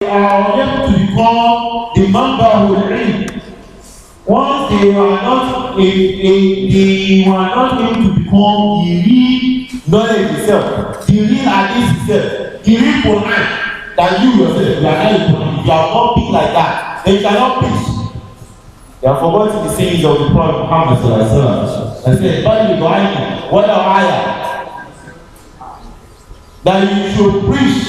are unable to become the member who read. Once they are not they were not able to become the real knowledge itself, the real hadith itself, the real Quran that you yourself, you are not important. If you are not big like that, then you cannot preach. They have forgotten the sayings of the Prophet Muhammad sallallahu alaihi wasallam. I said, "Bali Ibrahim, what a ayah that you should preach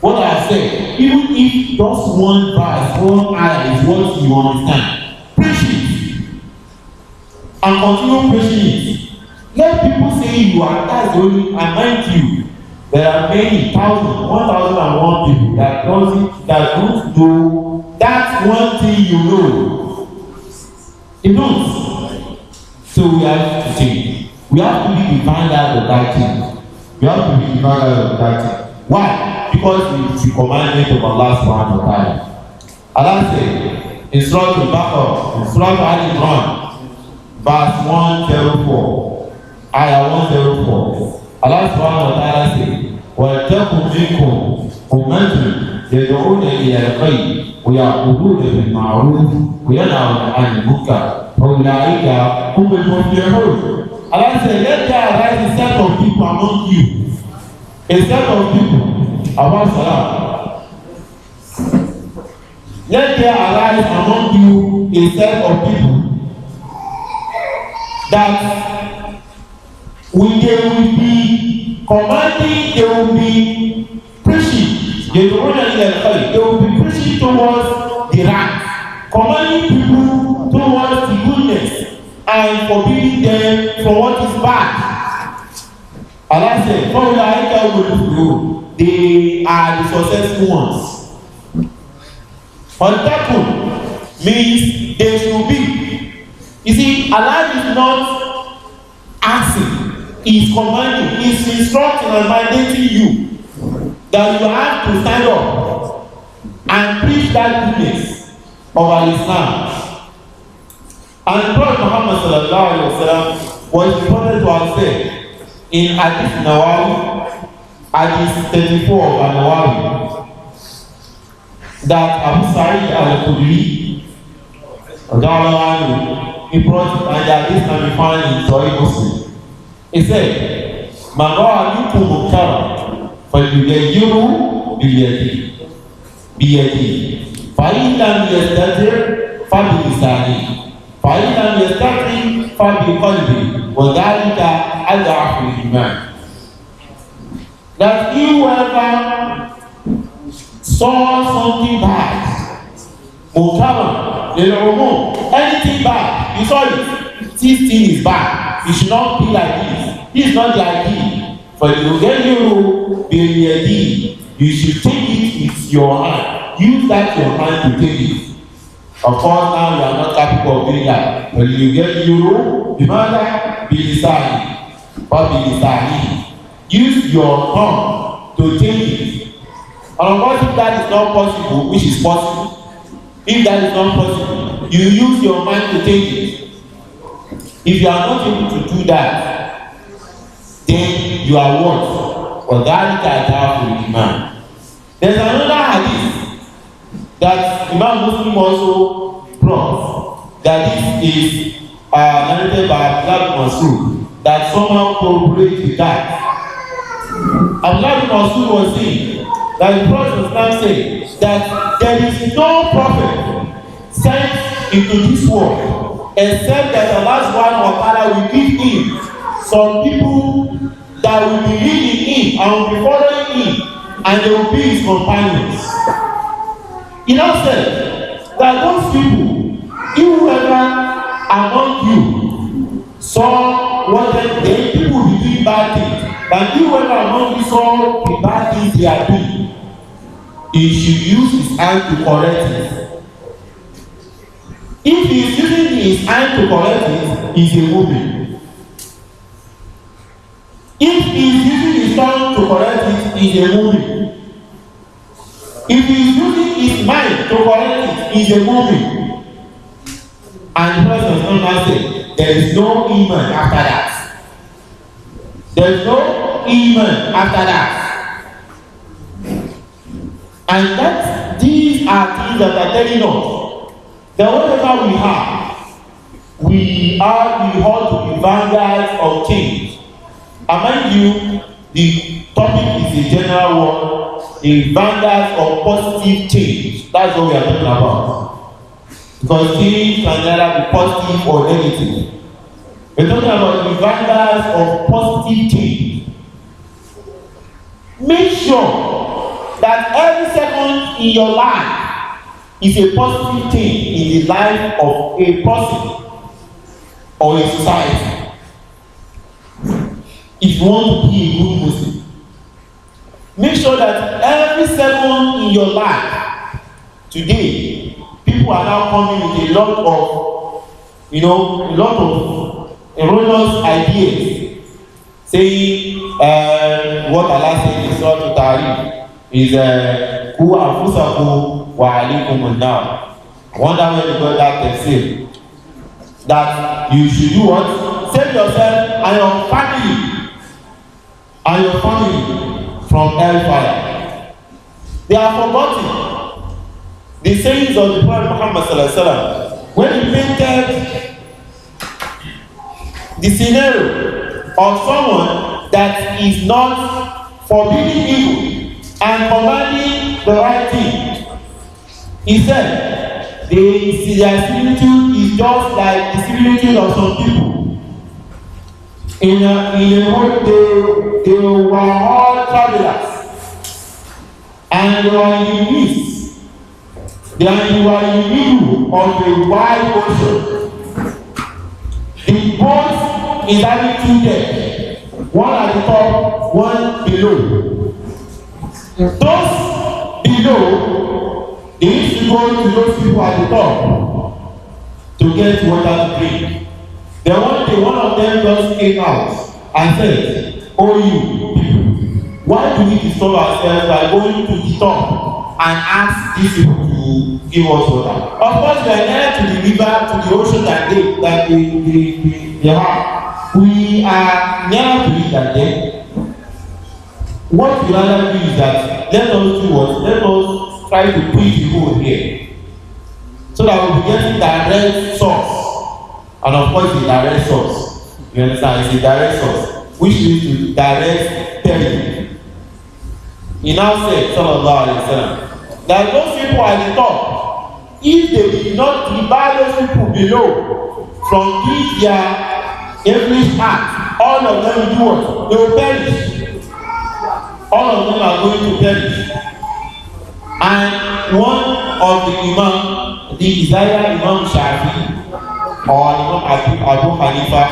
what I have said, even if just one verse, one ayah is what you understand, preach it and continue preaching it. Let people say you are that's the only, and mind you, there are many thousands, 1,001 people that don't know that one thing you know. They don't. So we have to change. We have to be the vanguard of that thing. We have to be the vanguard of that thing. Why? Because it's the commandment of Allah subhanahu wa ta'ala. Allah said in Surah Al-Baqarah, in Surah Al-Imran, verse 104, ayah 104, Allah subhanahu wa ta'ala said, وَلْتَكُنْ مِنْكُمْ أُمَّةٌ يَدْعُونَ إِلَى الْخَيْرِ وَيَأْمُرُونَ بِالْمَعْرُوفِ وَيَنْهَوْنَ عَنِ الْمُنكَرِ وَأُولَٰئِكَ هُمُ الْمُفْلِحُونَ. Allah said, let there arise a set of people among you. A set of people, about Salah. Let there arise among you a set of people that they will be commanding, they will be preaching. They will be preaching towards the right, commanding people towards the goodness, and forbidding them from what is bad. Allah said, they are the successful ones. Fantakun means they should be. You see, Allah is not asking, He is commanding, He is instructing and mandating you that you have to stand up and preach that goodness of Al-Islam. And the Prophet Muhammad sallallahu alaihi wasallam was reported to have said in Hadith Nawawi, Hadith 34 of Nawawi, that Abu Sa'id al-Khudri, he brought it, and that this can be found in Sahih Muslim. He said, "Man ra'a minkum munkaran falyughayyirhu biyadihi, fa in lam yastati' fa bilisanihi, fa in lam yastati' fa biqalbihi, wa dhalika ad'afu al-iman." That whoever saw something bad, munkaran, anything bad, you saw it, this thing is bad, it should not be like this, this is not the idea. For you get you be ready, you should take it with your hand, use that your hand to take it. Of course now you are not capable of doing that. When you get you, the matter be decided, or be decided. Use your tongue to take it. And of course, if that is not possible, which is possible, if that is not possible, you use your mind to take it. If you are not able to do that, then you are what? Or that is Imam. There's another hadith that Imam Muslim also brought, that this is narrated by Abdullah Mansur, that somehow corroborates with that. Abdullah Mansur was saying that the Prophet said that there is no prophet sent into this world except that Allah subhanahu wa ta'ala will give him some people that will believe in him and will be following him, and they will be his companions. He now said that those people, whoever among you saw what then people will be doing bad things, and whoever among you saw the bad things they are doing, he should use his hand to correct it. If he is using his hand to correct it, he is a woman. If he is using his tongue to correct it, he is a woman. If he is using his mind to correct it, he is a woman. And the person does not say, there is no iman after that. There is no iman after that. And that these are things that are telling us that whatever we ought to be vanguards of change. And mind you, the topic is a general one, a vanguard of positive change. That's what we are talking about. Because change can either be positive or negative. We're talking about the vanguards of positive change. Make sure that every second in your life is a positive change in the life of a person or a society. If you want to be a good Muslim, make sure that every second in your life today, people are now coming with a lot of erroneous ideas, saying what Allah said in Surah Al-Tahrim is Ku anfusakum wa alaykumun nar. I wonder where you got that tafsir. That you should do what? Save yourself and your family from hellfire. They are forgotten the sayings of the Prophet Muhammad sallallahu alaihi wasallam when he painted the scenario of someone that is not forbidding evil and commanding the right thing. He said their similitude is just like the similitude of some people. In a whole they were all travelers, and they were in the midst. They were in the middle of a wide ocean. The boat is having two decks, one at the top, one below. Those below, they used to go to those people at the top to get water to drink. Then one day, one of them just came out and said, "Oh, you people, why do we disturb ourselves by going to the top and ask these people to give us water? Of course, we are near to the river, to the ocean that they have. We are near to it than them. What we rather do is that let us do what? Let us try to put the hole here, so that we'll be getting direct source." And of course, the direct source, you understand, it's a direct source, which leads to direct peril. He now said, sallallahu alaihi wasallam, that those people at the top, if they did not debar those people below from doing their English act, all of them will do what? They will perish. All of them are going to perish. And one of the Imam, the Isaiah Imam Shafi, or Imam Abu Hanifa,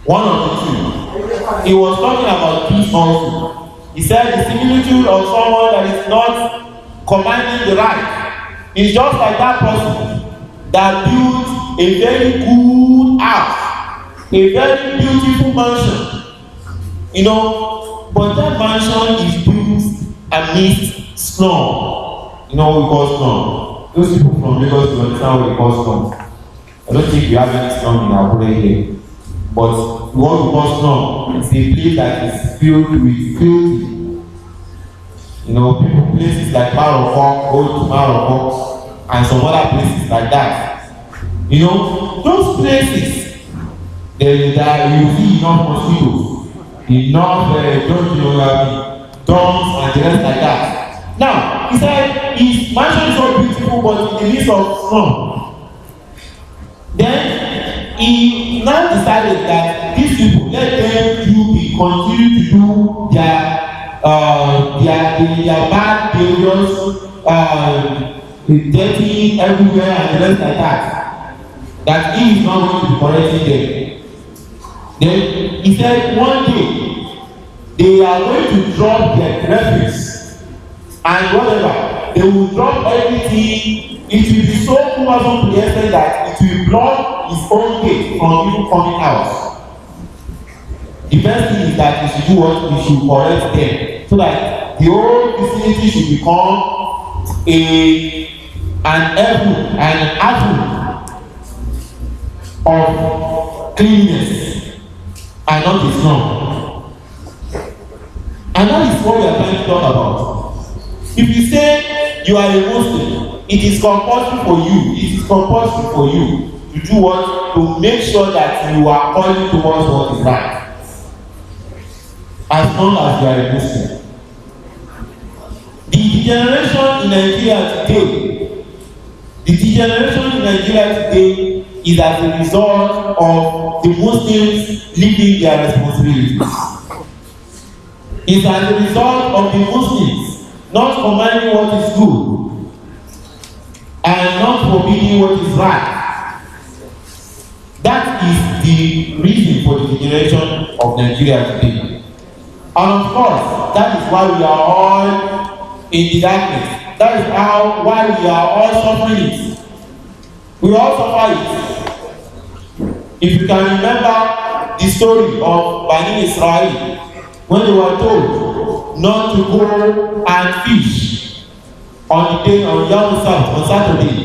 one of the two, he was talking about peace also. He said the similitude of someone that is not commanding the right is just like that person that built a very good house, a very beautiful mansion, but that mansion is built amidst storm. We call storm. Those people from Lagos will understand what we call storm. I don't think we have any storm in our place here. But what we call storm is a place that is filled with filthy. Places like Marokko, Old Marokko, and some other places like that. Those places, that you see enough mosquitoes, enough dogs and the rest like that. Now, he said his mansion is so beautiful, but in the midst of storm. Then he now decided that these people, let them continue to do their bad behaviors, dirty everywhere and the rest like that. That he is not going to be correcting them. Then he said one day they are going to drop their refuse and whatever. They will drop everything. It will be so cumbersome to the extent that it will block his own gate from people coming out. The best thing is that we should do what? We should correct them, so that the whole vicinity should become an avenue of cleanliness and not a slum. And that is what we are trying to talk about. If you say you are a Muslim, it is compulsory for you. It is compulsory for you to do what? To make sure that you are calling towards what is right. As long as you are a Muslim. The degeneration in Nigeria today is as a result of the Muslims leaving their responsibilities. It's as a result of the Muslims not commanding what is good and not forbidding what is right. That is the reason for the degeneration of Nigeria today. And of course, that is why we are all in the darkness. That is why we are all suffering it. We all suffer it. If you can remember the story of Bani Israel, when they were told not to go and fish on the day of Yom Kippur on Saturday,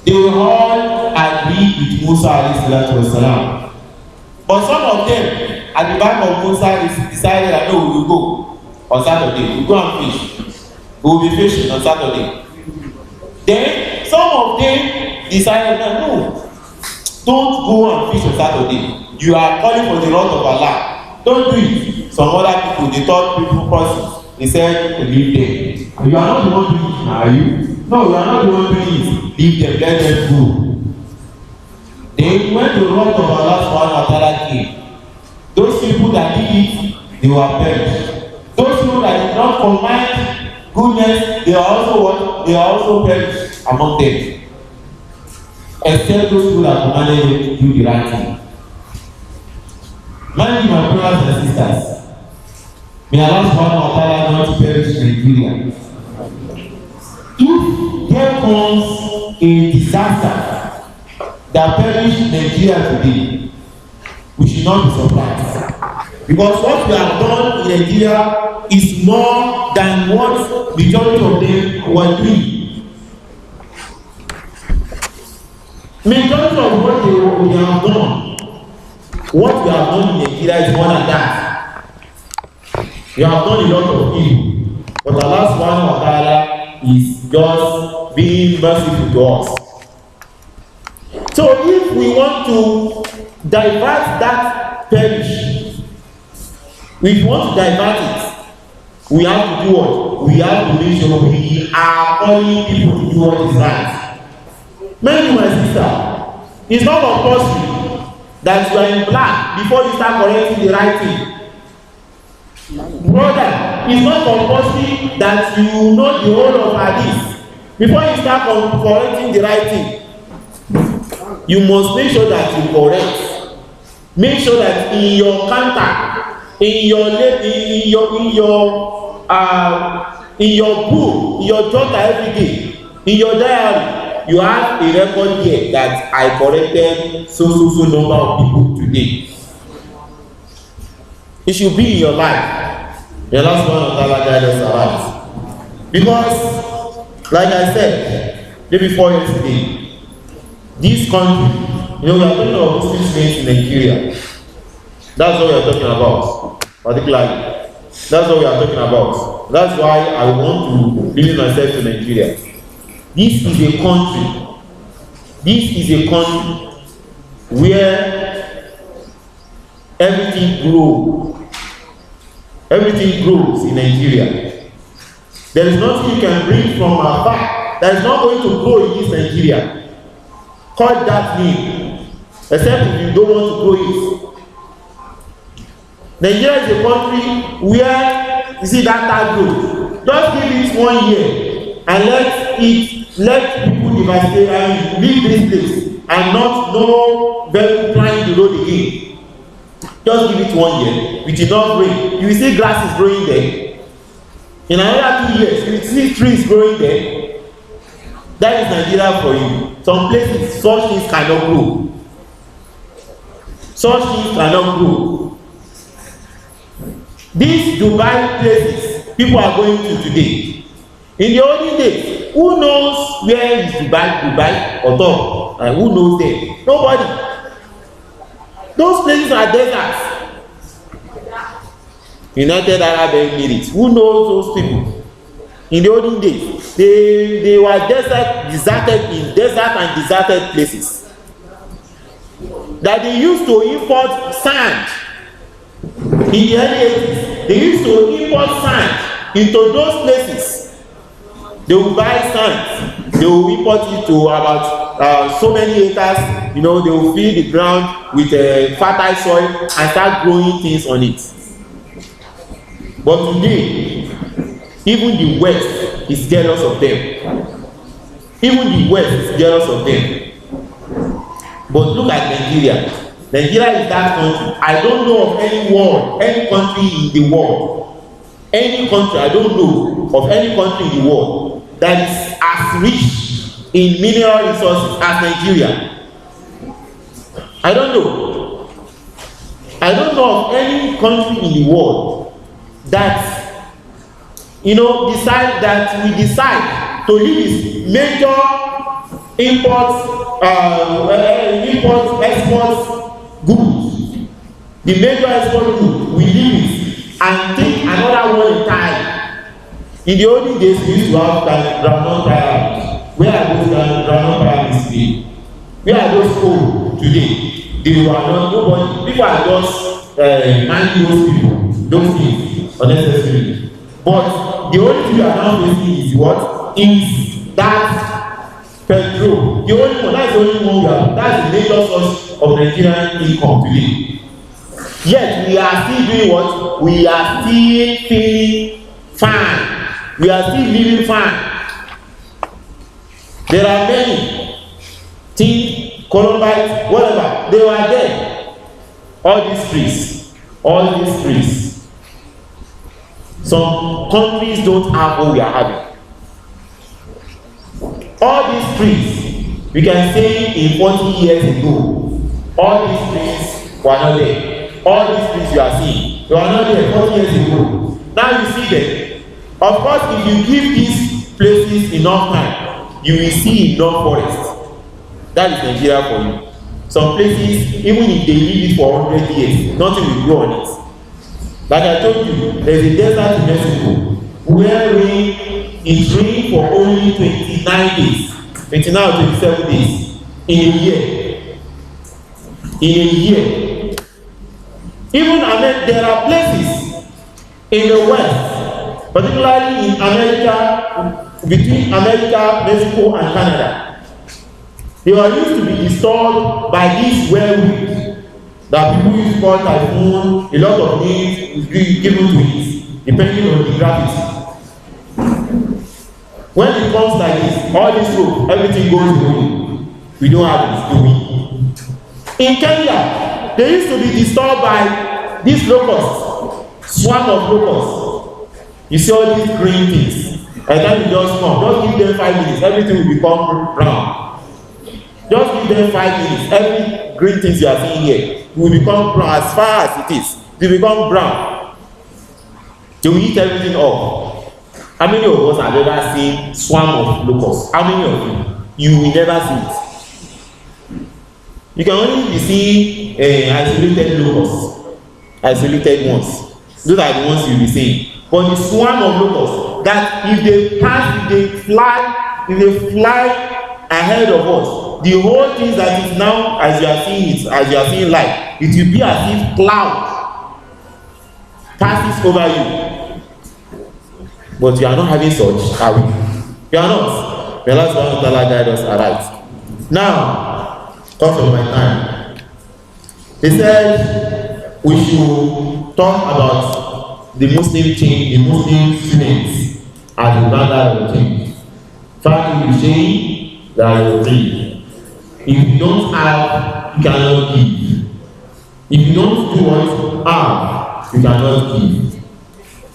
they all agreed with Musa alayhi wasalam. But some of them at the back of Musa decided that no, we will go on Saturday. We will go and fish. We will be fishing on Saturday. Then some of them decided that no, don't go and fish on Saturday. You are calling for the wrath of Allah. Don't do it. Some other people, the third people person, they said to leave them. You are not the one doing it, are you? No, you are not the one doing it. Leave them, let them go. Then when the wrath of Allah subhanahu wa ta'ala came, those people that did it, they were perished. Those people that did not command goodness, they are also what? They are also perished among them. Except those people that commanded to do the right thing. Mind you, my brothers and sisters, may Allah subhanahu wa ta'ala not perish Nigeria. If there comes a disaster that perished Nigeria today, we should not be surprised. Because what we have done in Nigeria is more than what majority of them were doing. Majority of what they have done, what we have done in Nigeria is more than that. We have done a lot of evil, but Allah subhanahu wa ta'ala is just being merciful to us. So if we want to divert that perish, if we want to divert it, we have to do what? We have to make sure we are calling people to do what is right. Many my sister, it's not compulsory that you are in black before you start correcting the right thing. Brother, it's not compulsory that you know the whole of hadith before you start correcting the right thing. You must make sure that you correct. Make sure that in your contact, in your book, in your journal every day, in your diary, you have a record here that I corrected so number of people today. It should be in your life. The last one of Allah guide us around. Because, like I said, day before yesterday, this country, we are talking about Muslim states in Nigeria. That's what we are talking about, particularly. That's what we are talking about. That's why I want to limit myself to Nigeria. This is a country. This is a country where everything grows. Everything grows in Nigeria. There is nothing you can bring from afar that is not going to grow in this Nigeria. Call that name, except if you don't want to grow it. Nigeria is a country where you see that type growth. Just give it 1 year and let people devastate and leave this place and not know very flying the road again. Just give it 1 year with enough rain. You will see grasses growing there. In another 2 years, you will see trees growing there. That is Nigeria for you. Some places, such things cannot grow. Such things cannot grow. These Dubai places people are going to today. In the olden days, who knows where is Dubai or top? And who knows them? Nobody. Those places are deserts. United Arab Emirates. Who knows those people? In the olden days, they were deserted in desert and deserted places. That they used to import sand in the early 80s. They used to import sand into those places. They will buy sand. They will import it to about so many acres. You know, they will fill the ground with fertile soil and start growing things on it. But today, even the West is jealous of them. Even the West is jealous of them. But look at Nigeria. Nigeria is that country. I don't know of any country in the world, any country, I don't know of any country in the world that is as rich in mineral resources as Nigeria. I don't know. I don't know of any country in the world that, you know, we decide to leave its major export goods, the major export goods, we leave it and take another one entirely. In the olden days, we used to have groundnut pyramids. Where are those groundnut pyramids today? Where are those coal today? They were not, nobody, people are just minding those people, those things unnecessarily. But the only thing you are now facing is what? Is that petrol. The only one, that's the only one we have. That's the major source of Nigerian income today. Yet we are still doing what? We are still feeling fine. We are still living fine. There are many things, Columbite, whatever, they were there. All these trees. Some countries don't have what we are having. All these trees, we can say in 40 years ago, all these trees were not there. All these trees you are seeing, they were not there 40 years ago. Now you see them. Of course, if you give these places enough time, you will see enough forest. That is Nigeria for you. Some places, even if they leave it for 100 years, nothing will grow on it. Like I told you, there is a desert in Mexico where rain is raining for only 29 days, 29 or 27 days in a year. Even there are places in the West, particularly in America, between America, Mexico, and Canada. They were used to be disturbed by this whirlwind that people use called typhoon. A lot of names is given to it, depending on the gravity. When it comes like this, all this road, everything goes away. We don't have this doing. In Kenya, they used to be disturbed by these locusts, swarm of locusts. You see all these green things. And then you just come, just give them 5 minutes, everything will become brown. Just give them 5 minutes, every green things you are seeing here will become brown as far as it is. They become brown. They will eat everything up. How many of us have ever seen swarm of locusts? How many of you? You will never see it. You can only be seeing isolated locusts, isolated ones. Those are the ones you'll be seeing. But the swarm of locusts, that if they pass, if they fly ahead of us, the whole thing that is now, as you are seeing it, as you are seeing light, it will be as if cloud passes over you. But you are not having such, are we? You are not. May Allah subhanahu wa ta'ala guide us aright. Now, because of my time, he said we should talk about the Muslim change, the Muslim students as the standard of change. Try to change that you read. If you don't have, you cannot give. If you don't do what you have, you cannot give.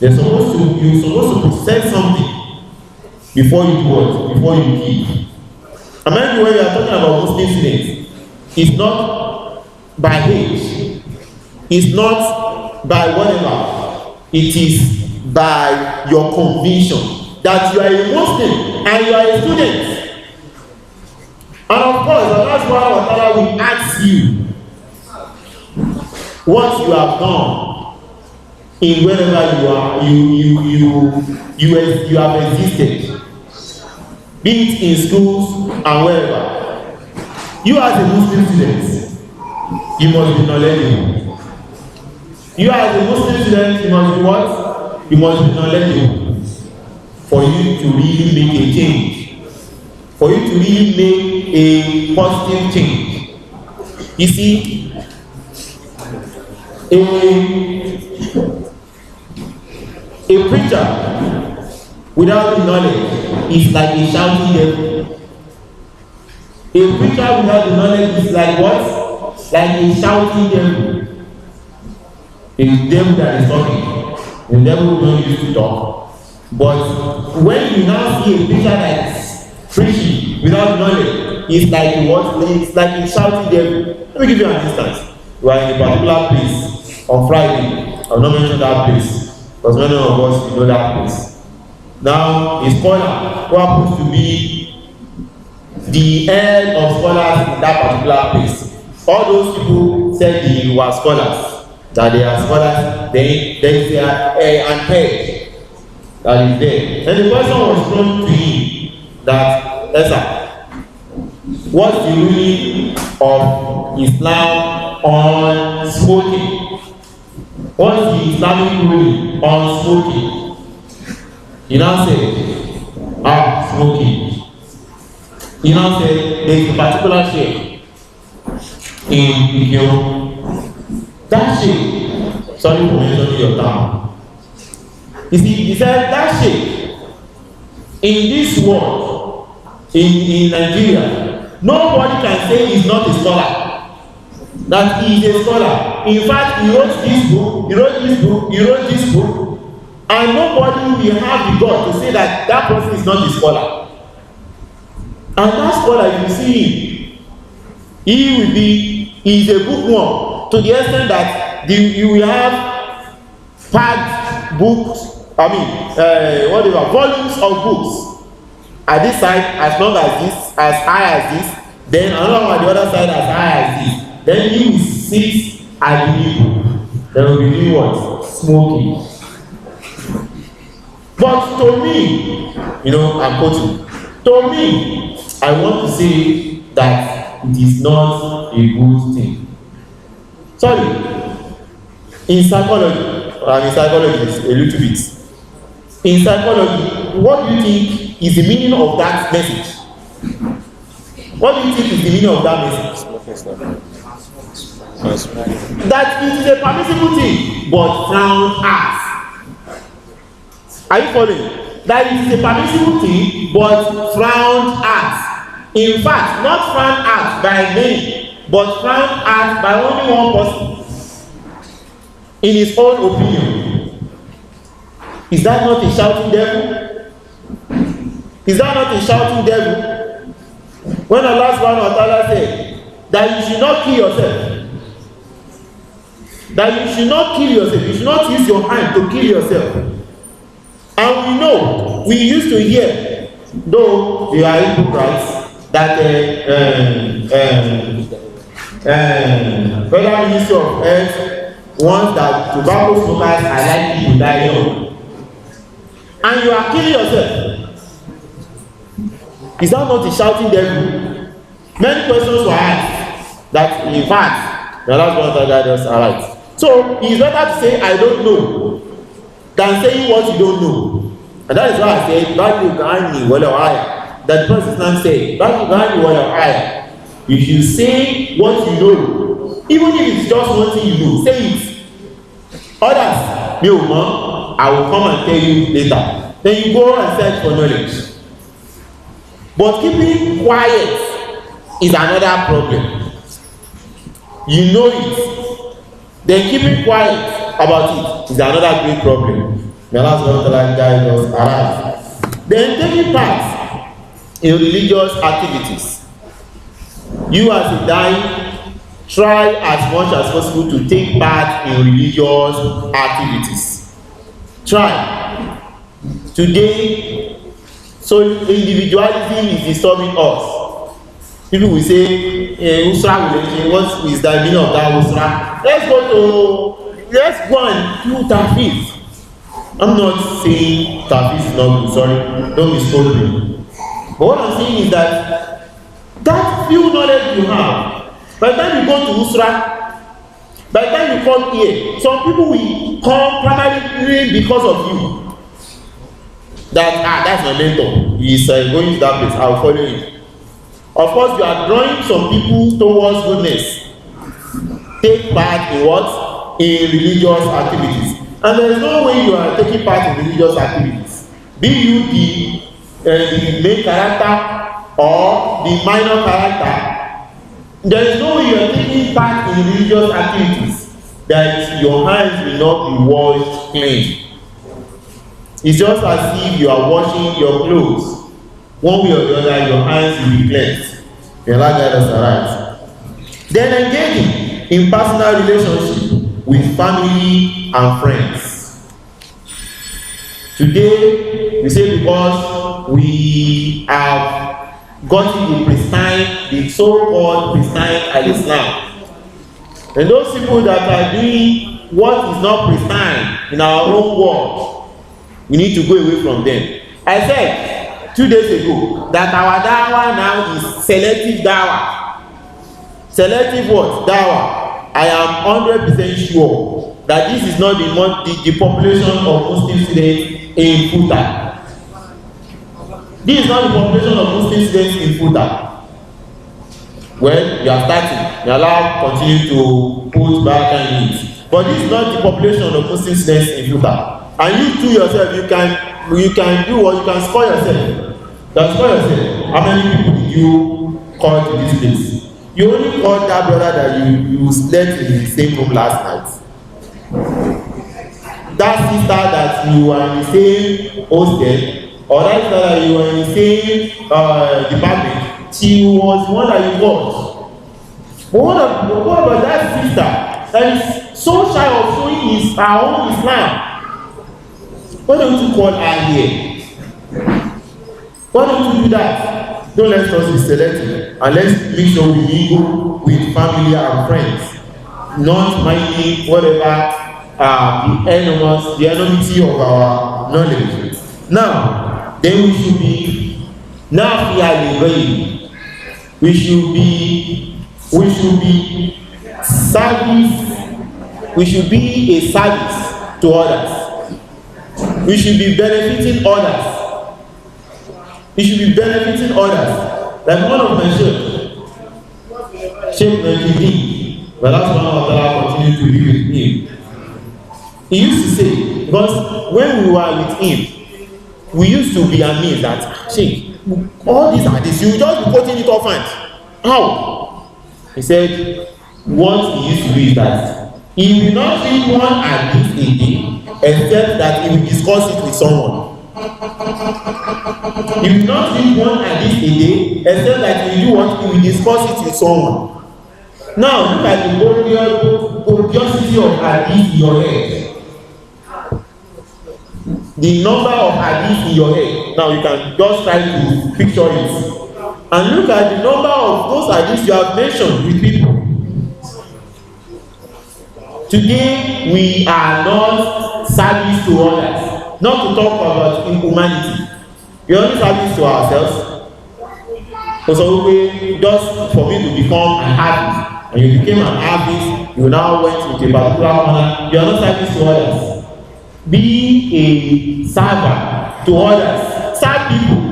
You're supposed to possess something before you do what? Before you give. And maybe when we are talking about Muslim students, it's not by age, it's not by whatever, it is by your conviction that you are a Muslim and you are a student. And of course, that's why we will ask you what you have done in wherever you are, you have existed, be it in schools and wherever. You as a Muslim student, you must be knowledgeable. You as a Muslim student, you must be what? You must be knowledgeable for you to really make a change, for you to really make a positive change. You see, a preacher without the knowledge is like a shouting devil. A preacher without the knowledge is like what? Like a shouting devil. A devil that is talking. The devil who don't used to talk. But when you now see a preacher that is preaching without knowledge, it's like what? It's like a shouting devil. Let me give you an instance. We are in a particular place on Friday. I will not mention that place because many of us know that place. Now, a scholar who happens to be the head of scholars in that particular place. All those people said they were scholars, that they are scholars, then there is an head that is there. And the question was thrown to him that, Esther, what's the ruling of Islam on smoking? What's the Islamic ruling on smoking? He now said, smoking. He now said, there is a particular shaykh in Ikeo. That shaykh, sorry for mentioning your town. You see, he said, that shaykh, in this world, in Nigeria, nobody can say he's not a scholar. That he is a scholar. In fact, he wrote this book, he wrote this book, he wrote this book, and nobody will have the God to say that that person is not a scholar. And that scholar, you see him, he is a bookworm to the extent that you will have packed books, whatever, volumes of books at this side as long as this, as high as this, then another one at the other side as high as this. Then you will sit at the middle. There will be doing what? Smoking. But to me, I'm quoting. To me, I want to say that it is not a good thing. Sorry. In psychology, I'm a psychologist a little bit. In psychology, what do you think is the meaning of that message? What do you think is the meaning of that message? That it is a permissible thing, but frowned at. Are you following? That it is a permissible thing, but frowned at. In fact, not frowned at by many, but frowned at by only one person. In his own opinion. Is that not a shouting devil? Is that not a shouting devil? When Allah subhanahu wa ta'ala said that you should not kill yourself. That you should not kill yourself. You should not use your hand to kill yourself. And we know, we used to hear, though we are hypocrites, that Federal Ministry of Health wants that tobacco smokers are likely to die young. And you are killing yourself. Is that not a shouting devil? Many questions were asked that, in fact, the last one that guide us are right. So it's better to say I don't know than saying what you don't know. And that is why I say that the Prophet Islam said you should say what you know, even if it's just one thing you know, say it. Others, I will come and tell you later. Then you go and search for knowledge. But keeping quiet is another problem. You know it. Then keeping quiet about it is another great problem. May Allah subhanahu wa ta'ala guide us aright. Then taking part in religious activities. You as a dai, try as much as possible to take part in religious activities. Try. Today, so individualism is disturbing us. People will say, Usra religion, what is the meaning of that Usra? Let's go to let's go and do tahfiz. I'm not saying tahfiz is not good, sorry, don't misquote me. But what I'm saying is that few knowledge you have, by the time you go to Usra, by the time you come here, some people will come primarily because of you. That, that's my mentor, he is going to that place, I will follow him. Of course, you are drawing some people towards goodness. Take part in what? In religious activities. And there is no way you are taking part in religious activities. Be you the main character or the minor character, there is no way you are taking part in religious activities that your hands will not be washed clean. It's just as if you are washing your clothes. One way or the other, your hands will be cleansed. May Allah guide us aright. Then engaging in personal relationship with family and friends. Today, we say because we have gotten the so-called pristine al-Islam. And those people that are doing what is not pristine in our own world, we need to go away from them. I said 2 days ago that our dawah now is selective dawah. Selective what? Dawah. I am 100% sure that this is not the population of Muslim students in Futa. This is not the population of Muslim students in Futa. Well, you are starting. You allow continue to put back and it. But this is not the population of Muslim students in Futa. And you too yourself, you can do what you can score yourself. You can score yourself. How many people did you call to this place? You only called that brother that you slept in the same room last night. That sister that you were in the same hostel, or that sister that you were in the same department, she was the one that you called. But what about that sister that is so shy of showing her own Islam? Why don't you call her here? Why don't you do that? Don't let us be selective, and let's make sure we mingle with family and friends, not minding whatever the enmity of our knowledge. Now, then we should be we should be service. We should be a service to others. We should be benefiting others. We should be benefiting others. Like one of my Sheikh Najidin, but that's one of Allah continue to be with him. He used to say, because when we were with him, we used to be amazed that, Sheikh, all these are this, you just be quoting it offhand. How? He said, what he used to do is that he will not read one hadith a day, except that he will discuss it with someone. He will not read one hadith a day, except that he will do what? He will discuss it with someone. Now, look at the curiosity of hadith in your head. The number of hadith in your head. Now, you can just try to picture it. And look at the number of those hadiths you have mentioned with people. Today, we are not service to others. Not to talk about humanity. We only service to ourselves. So, just for me to become an artist, and you became an artist, you now went into a particular corner, you are not service to others. Be a servant to others. Serve people.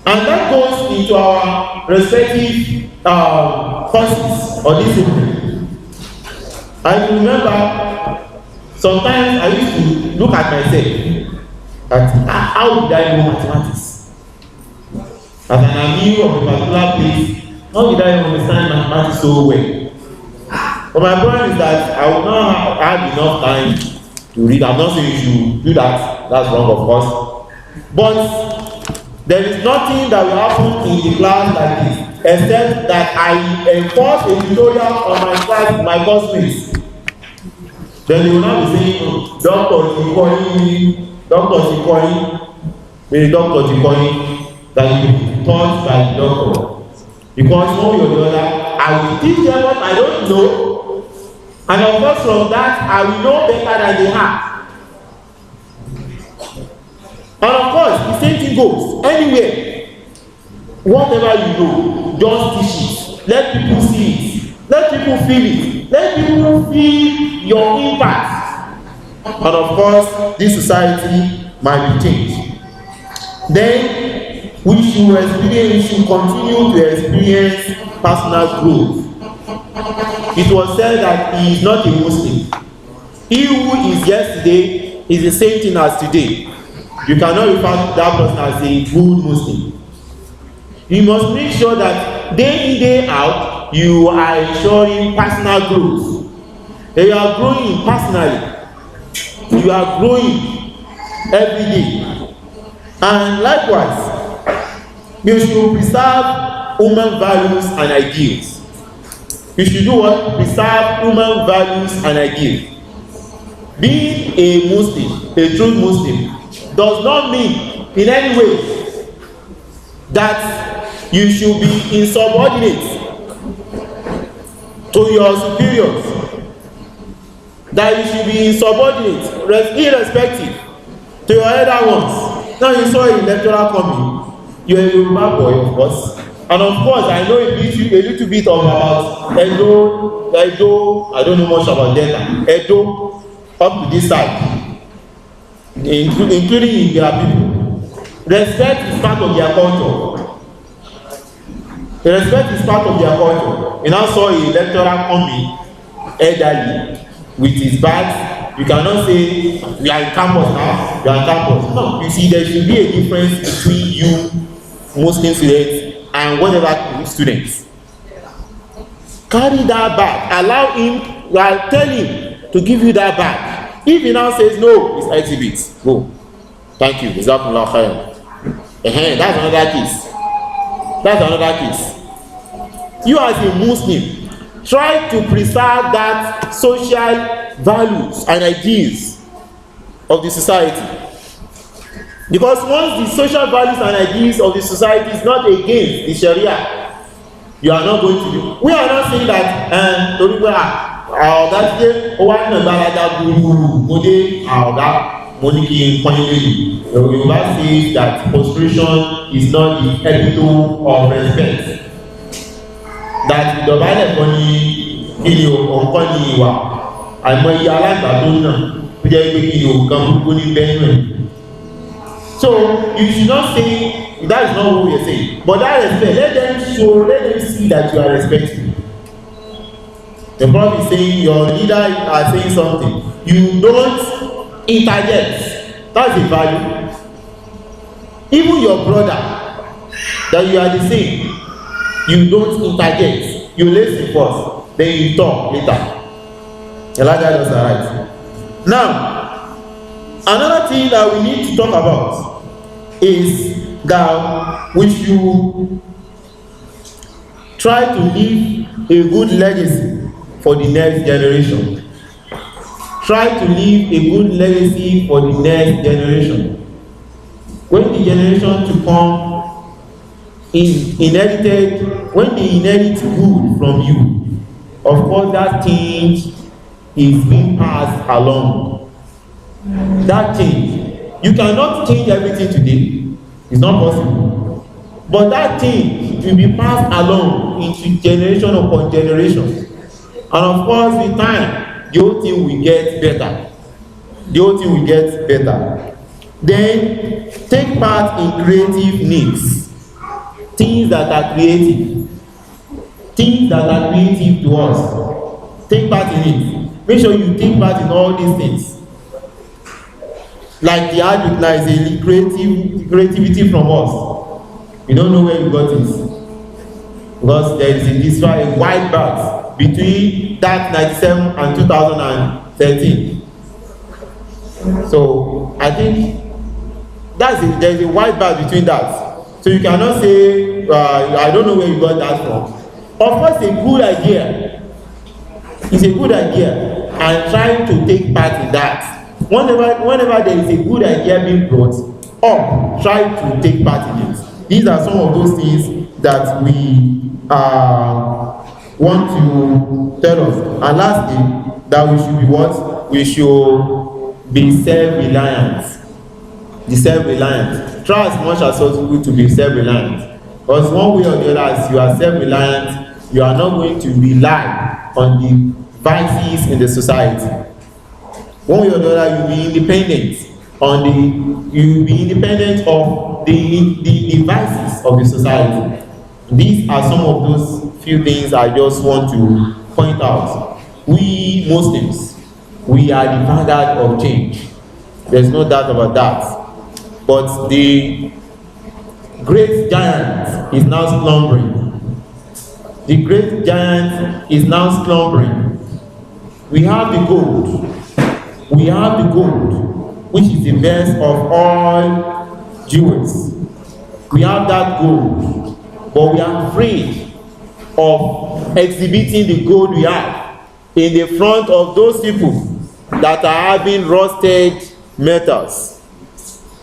And that goes into our respective courses or discipline. I remember sometimes I used to look at myself at how did I know mathematics? As an amigo of a particular place, how did I understand mathematics so well? But my point is that I would not have enough time to read. I'm not saying you should do that. That's wrong, of course. But there is nothing that will happen in the class like this, except that I enforce a tutorial on my class, my classmates. Then they will not be saying, Dr. Tikoyi, maybe Dr. Tikoyi, that you be taught by the doctor. Because one way or the other, I will teach them what I don't know, And of course, from that, I will know better than they have. And of course, the same thing goes anywhere. Whatever you know, just teach it. Let people see it. Let people feel it. Let people feel your impact. And of course, this society might be changed. Then we should continue to experience personal growth. It was said that he is not a Muslim. He who is yesterday is the same thing as today. You cannot refer to that person as a good Muslim. You must make sure that day in, day out, you are ensuring personal growth. That you are growing personally. You are growing every day. And likewise, you should preserve human values and ideals. You should do what? Preserve human values and ideals. Being a Muslim, a true Muslim, does not mean in any way that you should be insubordinate to your superiors, that you should be insubordinate, irrespective to your elder ones. Now you saw a lecturer coming, you're a Yoruba boy, of course, and of course I know a little bit about Edo, I don't know much about Delta, Edo up to this side, including their people. Respect is part of their culture. Respect is part of their culture. You now saw a lecturer coming elderly with his badge. You cannot say we are in campus now, we are in campus. No, you see, there should be a difference between you Muslim students and whatever students. Carry that bag, allow him, tell him to give you that bag. If he now says no, it's exhibit. Go. Thank you. Jazakumullah khairan. That's another case. That's another case. You as a Muslim, try to preserve that social values and ideals of the society. Because once the social values and ideals of the society is not against the Sharia, you are not going to do. We are not saying that that's the one Yoruba says that prostration is not the epitome of respect. That the Bible so you should not say that is not what we are saying. But that respect, let them see that you are respectful. The Prophet is saying your leader are saying something. You don't interject. That's a value. Even your brother, that you are the same, you don't interject. You listen first, then you talk later. Elijah does that right. Now, another thing that we need to talk about is that we should try to leave a good legacy for the next generation. Try to leave a good legacy for the next generation. When the generation to come inherited, when they inherit good from you, of course that thing is being passed along. That thing, you cannot change everything today. It's not possible. But that thing will be passed along into generation upon generation. And of course, with time, the whole thing will get better. The whole thing will get better. Then, take part in creative needs. Things that are creative. Things that are creative to us. Take part in it. Make sure you take part in all these things. Like the art is a creativity from us. We don't know where we got it. Because there is a wide gap between that 97 and 2013. So I think there's a wide gap between that. So you cannot say I don't know where you got that from. Of course, a good idea. It's a good idea, and try to take part in that. Whenever there is a good idea being brought up, try to take part in it. These are some of those things that we want to tell us. And lastly, that we should be what? We should be self-reliant. The self-reliant. Try as much as possible to be self-reliant. Because one way or the other, as you are self-reliant, you are not going to rely on the vices in the society. One way or the other, you will be independent of the vices of the society. These are some of those few things I just want to point out. We Muslims, we are the vanguard of change. There's no doubt about that. But the great giant is now slumbering. The great giant is now slumbering. We have the gold. We have the gold, which is the best of all jewels. We have that gold, but we are afraid of exhibiting the gold we have in the front of those people that are having rusted metals.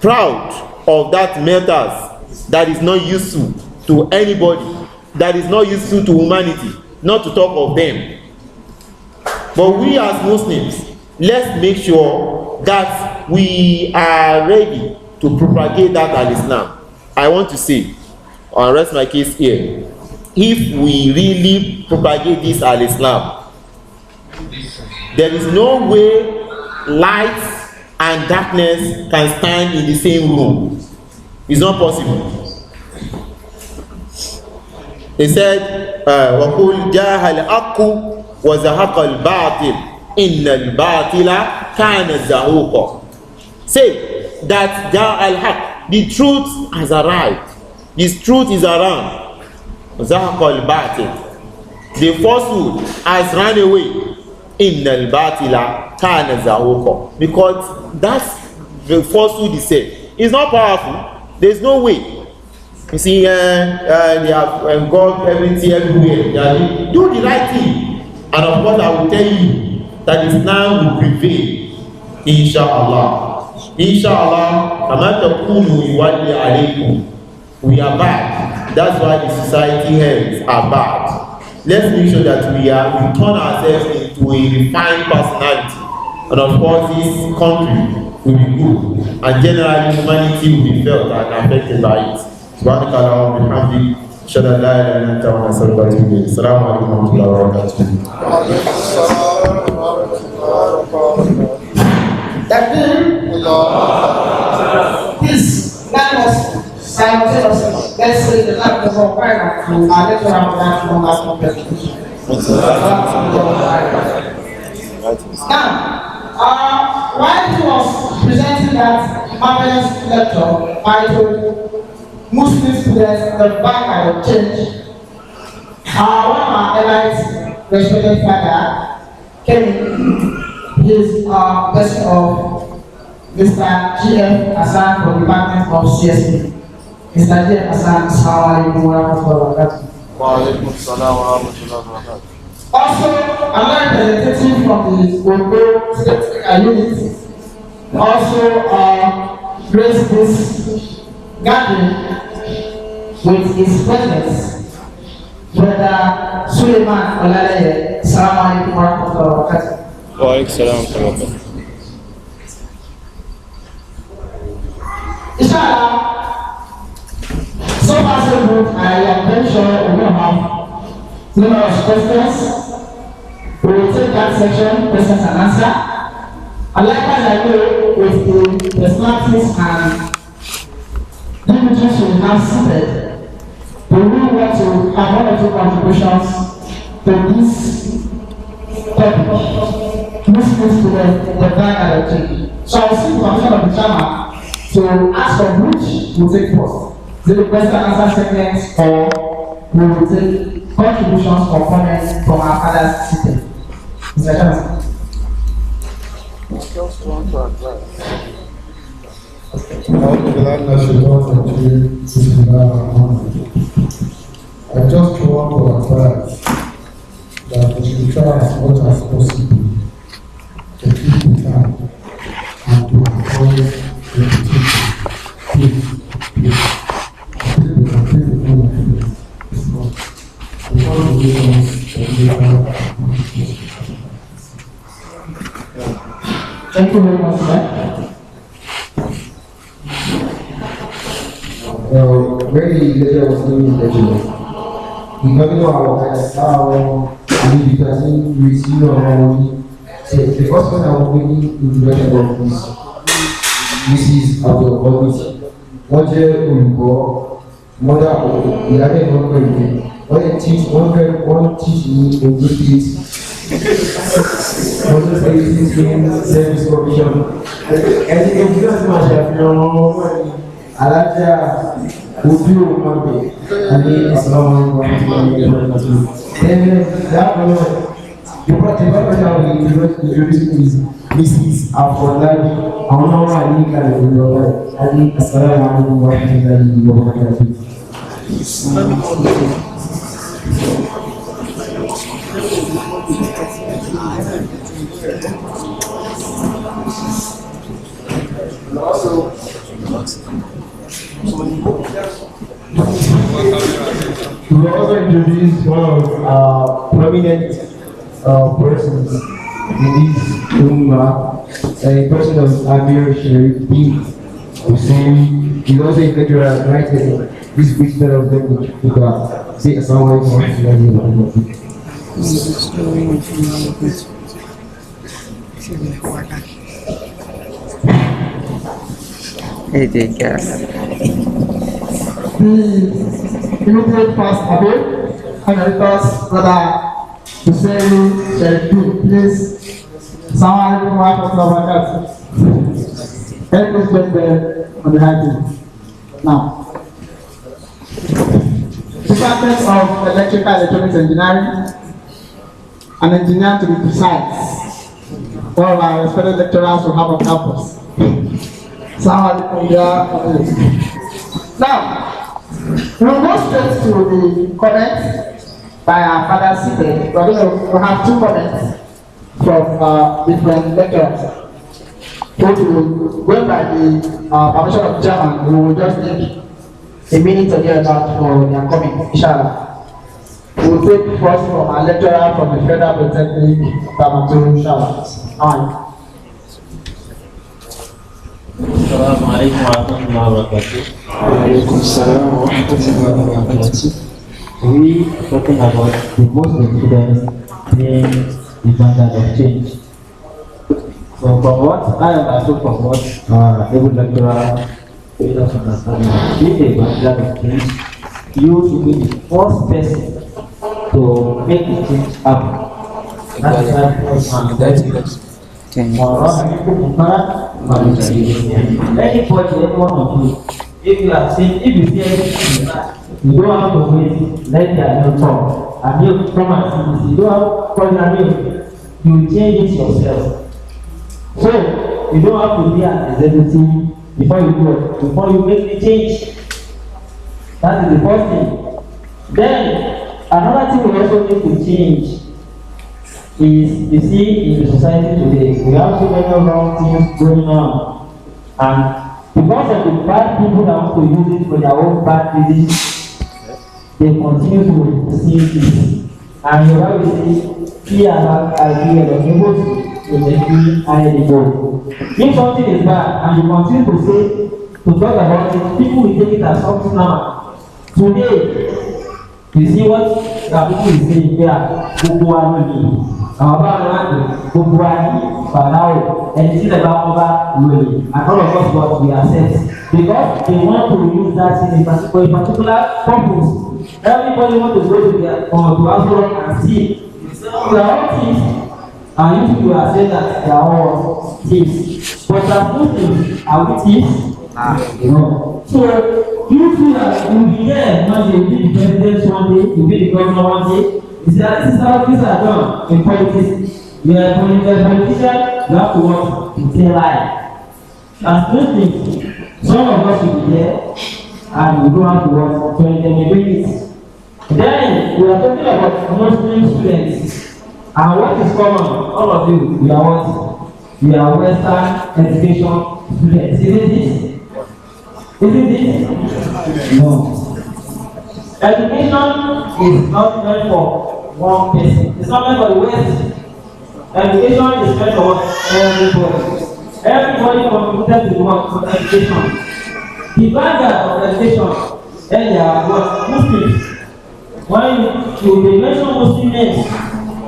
Proud of that metals that is not useful to anybody, that is not useful to humanity, not to talk of them. But we as Muslims, let's make sure that we are ready to propagate that al-Islam. I want to say, I'll rest my case here. If we really propagate this al-Islam, there is no way light and darkness can stand in the same room. It's not possible. He said, وَقُلْ جَاهَ الْحَقُّ وَزَهَقَ الْبَاطِلِ إِنَّ الْبَاطِلَ كَانَ زَهُوقًا. Say that جَاءَ الْحَقُّ, the truth has arrived. This truth is around. وَزَهَقَ الْبَاطِلِ, the falsehood has run away. إِنَّ الْبَاطِلَ كَانَ زَهُوقًا, because that's the falsehood is said. It's not powerful. There's no way. You see, they have got everything everywhere. Do the right thing. And of course, I will tell you that Islam will prevail. Inshallah. Inshallah. We are bad. That's why the society heads are bad. Let's make sure that we turn ourselves into a refined personality. And of course, this country will be good. And generally, humanity will be felt and affected by it. سبحانك اللهم وبحمدك أشهد أن لا إله إلا أنت وأستغفرك وأتوب إليك. السلام عليكم ورحمة الله وبركاته. Please let us simultaneously let's say the life of our prayer and let's round down from our presentation. Now, while he was presenting that marvelous lecture, I told Muslim students the vanguard of change. One of our allies, respected father, came in. He is a person of Mr. G.F. Hassan from the Department of CSP. Mr. G.F. Hassan, assalamu alaikum wa rahmatullahi wa barakatuh. Wa alaikum assalam wa rahmatullahi wa barakatuh. Also, another representative from the Ondo State Unit also graced this gathering with his presence, Brother Suleiman Olaleye. Assalamu alaikum wa rahmatullahi wa barakatuh. Wa alaikum assalam wa rahmatullahi. Inshallah, so far so good. I am very sure we will have numerous questions. We will take that section, questions and answer. And likewise, I know with the personalities and individuals we have seated, we really want to have one or two contributions to this topic. Muslims to the vanguard of change. So I will seek permission of the chairman to ask for which will take first. Is it the question and answer segments, or we will take contributions or comments from our fathers seated? Mr. Chairman. Just want to advise. I just want to advise that we should try as much as possible to keep the time and to avoid repetition. Please. We can take the moment. It's not. We want to give us a you very much, sir. When the letter was given in the church, the governor of and the person received said the first one I was making introduction of this Mrs. Abdul Qadir. Wọ́n jẹ́ olùkọ́ mọ́dà ìyáde ìmọ̀kọ́ ìwé. Wọ́n teach ní Ogun State. Ogun State Teaching Service Commission. Ẹni ẹni náà ti máa ṣàfihàn ọmọ alájà ojú ọmọdé àní ìsìlámù ọmọdé. Then that one, the department of the university is Mrs. Afolabi. Àwọn náà wà ní ìkàlẹ̀ ìjọba àní assalamu alaikum wa rahmatullahi wa barakatuh. We will also introduce one of our prominent persons in this Ummah, a person of Amir Sharif B. Hussein. He's also a lecturer at Right Head. This big fellow of them to God. Say assalamu alaikum wa rahmatullahi wa The immediate past Abel, Emeritus Brother Hussein Sharif, please. Assalamu alaikum wa rahmatullahi wa barakatuh. Help us get there on the high table. Now, Department of Electrical Electronics Engineering, an engineer to be precise. All of our respected lecturers will have on campus. Assalamu alaikum. Now, we'll go straight to the comments by our father seated. We're going to have two comments from different lecturers. Going by the permission of the chairman, we will just take a minute to hear about for their comment, inshallah. We will take first from our lecturer from the Federal Polytechnic, Tamatu, inshallah. Assalamu alaikum wa rahmatullahi wa barakatuh. Assalamu alaikum wa rahmatullahi wa barakatuh. We are talking about the Muslim students in the standard of change. So from what I am also from what every lecturer made us understand, if a standard of change, you should be the first person to make the change happen. That's why anybody, anyone of you, if you are saying, if you see anything in that, you don't have to wait, let their name come. And you come and see this, you don't have to call your name, you change it yourself. So, you don't have to be an executive before you do it, before you make the change. That is the first thing. Then, another thing we also need to change is, you see, in the society today, we have so many wrong things going on. And because of the bad people that want to use it for their own bad reasons, they continue to see this. And you have to see, fear about idea of able to make me identical. If something is bad and you continue to say, to talk about it, people will take it as something normal. Today, you see what people is saying here, gbogbo wa ló ní àwọn bá wọn láti gbogbo wa ní fàdáwò ẹni tí lè bá wọn bá lóye and all of us what we accept because they want to use that thing in particular purpose. Everybody want to go to their to Asoro and see their own things and you people are saying that they are all thieves but as Muslims are we thieves? No. So you feel that you will be there one day, you will be the president one day, you will be the governor one day. You see that this is how things are done in politics. You are a politician, you have to work to stay alive. As Muslims, some of us will be there and we don't have to work to enable it. Then we are talking about Muslim students. And what is common? All of you, we are what? We are Western education students. Isn't this? Isn't it? No. Education is not meant for one person. It's not meant for the West. Education is meant for everybody. everybody contributed to the work of education. The vanguard of education earlier was Muslims. When you mention Muslim names,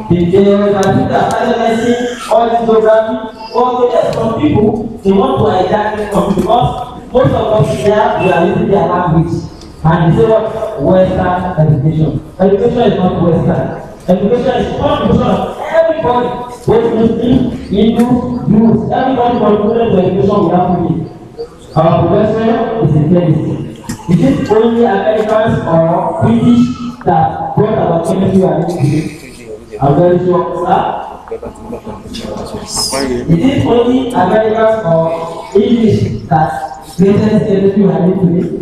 they started all this geography. Or there's some people, they want to hijack it from because most of us here, we are using their language. And they say what? Western education. Education is not Western. Education is contribution of everybody. Both Muslim, Hindu, Jews, everybody contributed to education we have to give. Our professor is intelligent. Is it only Americans or British that brought about chemistry and engineering? I'm very sure, sir. Is it only Americans or English that created chemistry and engineering?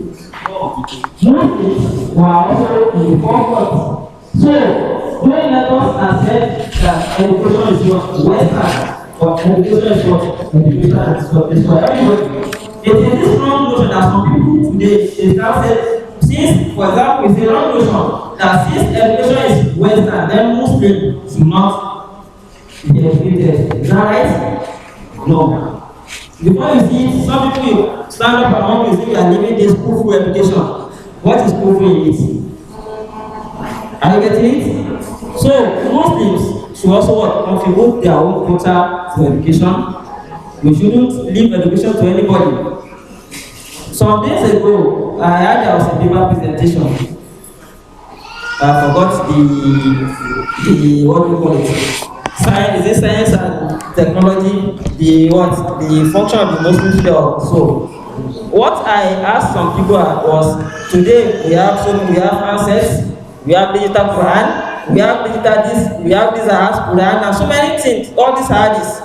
Muslims were also in the forefront. So, don't let us accept that education is not Western, but education is not education is for everybody. It is this wrong notion that some people today is now said, since, for example, it's a wrong notion that since education is Western, then Muslims should not be educated. Is that right? No. Before you see, some people stand up among you say you are living this school education. What is school in it? Are you getting it? So, Muslims should also contribute their own quota to education. We shouldn't leave education to anybody. Some days ago, I heard there was a paper presentation. I forgot the what do you call it? Science, is it science and technology? The function of the Muslim field. So, what I asked some people was, today we have assets, we have digital Quran, we have digital this, we have this Quran, and so many things. All these hadiths,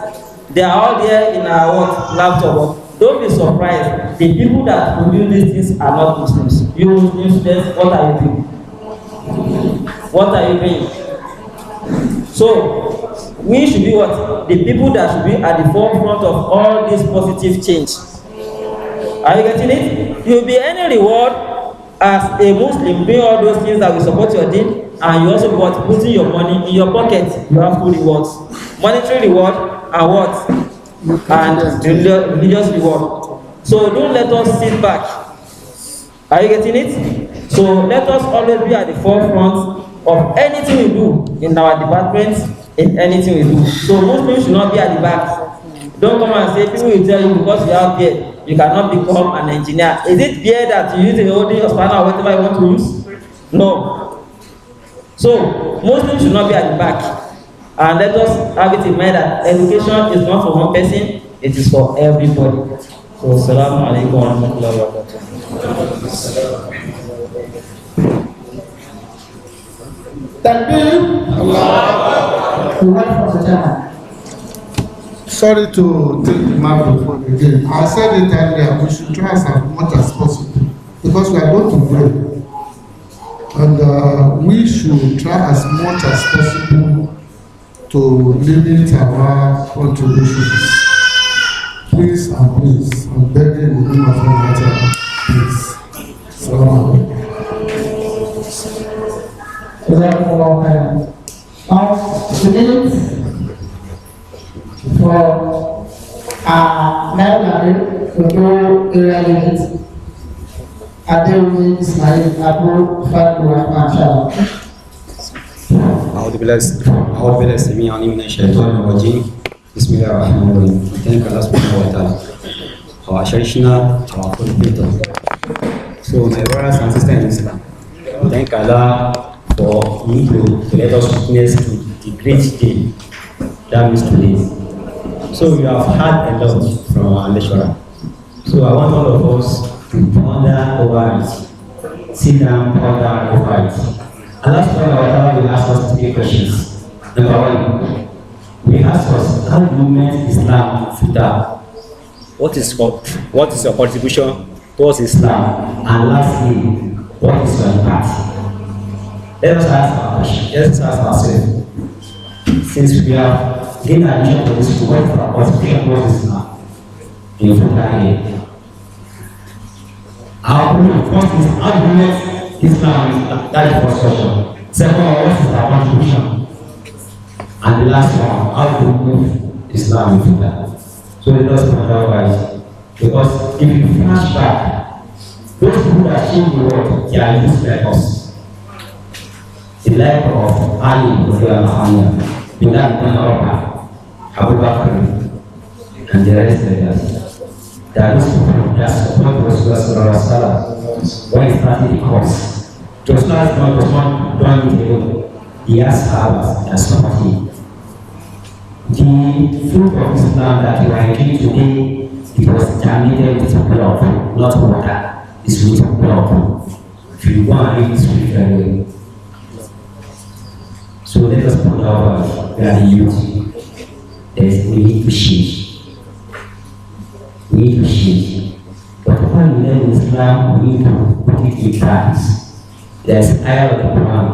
they are all there in our laptop. Don't be surprised. The people that produce these things are not Muslims. You Muslim students, what are you doing? What are you doing? So, we should be what? The people that should be at the forefront of all this positive change. Are you getting it? You'll be any reward as a Muslim doing all those things that will support your deen, and you also be what? Putting your money in your pocket. You have two rewards. Monetary reward and what? And religious reward. So don't let us sit back. Are you getting it? So let us always be at the forefront of anything we do in our department, in anything we do. So Muslims should not be at the back. Don't come and say, people will tell you because you have beard, you cannot become an engineer. Is it beard that you use in holding your spanner or whatever you want to use? No. So Muslims should not be at the back. And let us have it in mind that education is not for one person, it is for everybody. So, assalamu alaikum wa rahmatullahi wa barakatuh. Sorry to take the microphone again. I said it earlier, we should try as much as possible because we are going to break. And we should try as much as possible to limit our contributions. Please and please, I'm begging in the name of Allah, please. So, the minutes for Nairobi to go area limits. Adewumi Ismail Abu Fadwa Mashallah. أعوذ بالله السميع العليم من الشيطان الرجيم بسم الله الرحمن الرحيم. Thank Allah subhanahu wa ta'ala for our traditional, our culture. So my brothers and sisters in Islam, thank Allah for me to let us witness the great day that is today. So we have had a lot from our lecturer. So I want all of us to ponder over it, sit down, ponder over it. Allah subhanahu wa ta'ala will ask us three questions. Number one, we ask us, how do you make Islam fit? What is your contribution towards Islam? And lastly, what is your impact? Let us ask our question. Let us ask ourselves. Since we have gained admission to this school, what is our contribution towards Islam? In Fulani. How do you make Islam, that is the first question. Second, what is our contribution? And the last one, how to move Islam into that? So let us otherwise. Because if you flash back, those people that change the world, they are used like us. The life of Ali Muhammad, Bilal bin Rabah, Abu Bakr, and the rest of us. That those people that support Rasulullah when he started the course. Just not one doing it alone. He has Sahabas that support him. The fruit of Islam that we are enjoying today, it was germinated with blood, not water. It's with blood. If you go and read this scripture very well. So let us put our gratitude. We need to change. We need to change. But when we learn Islam, we need to put it in practice. There's an ayah of the Quran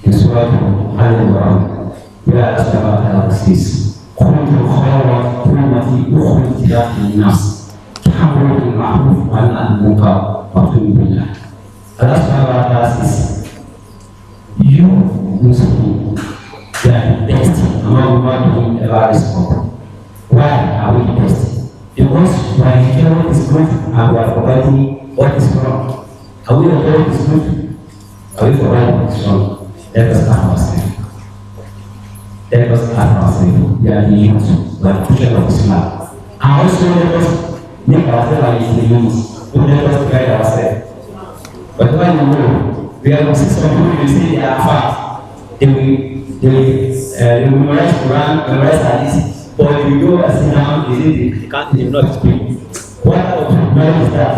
in Surah Al-Imran. where Allah says, كنتم خير أمة أخرجت للناس تأمرون بالمعروف وتنهون عن المنكر وتؤمنون بالله. Allah subhanahu wa ta'ala says, you Muslims, you are the best among human beings ever respond. Why are we the best? Because we are enjoying what is good and we are forgetting what is wrong. Are we enjoying what is good? Are we forgetting what is wrong? Let us ask ourselves. Let us ask ourselves. We are the youth, we are the future of Islam. And also let us make ourselves like the youth. Don't let us guide ourselves. But when you know, we are see some people, you say they are fast. They will memorize Quran, memorize Hadith. But if you go and sit down, they can't even not explain. What kind of knowledge is that?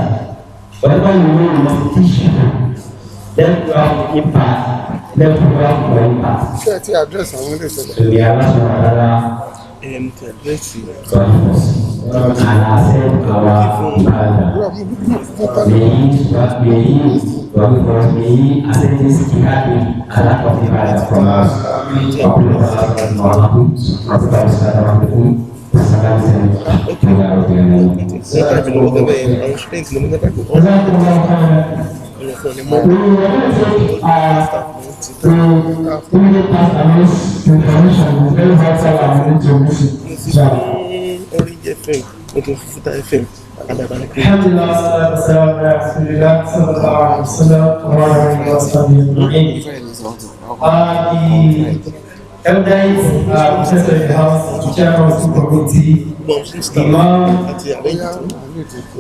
But when you know, you must teach people. Let people have impact. Let people have more impact. Ṣé ẹ ti address àwọn ilé ìṣẹ̀lẹ̀? So we are not sure To address you. God and accept our ibadah. May He accept this jihad and act of ibadah from us. Orange FM, okay, Futa FM. Alhamdulillah, sallallahu alaihi wasallam, wa alihi wasallam. The elders, present in the house, chairman of the committee, imam,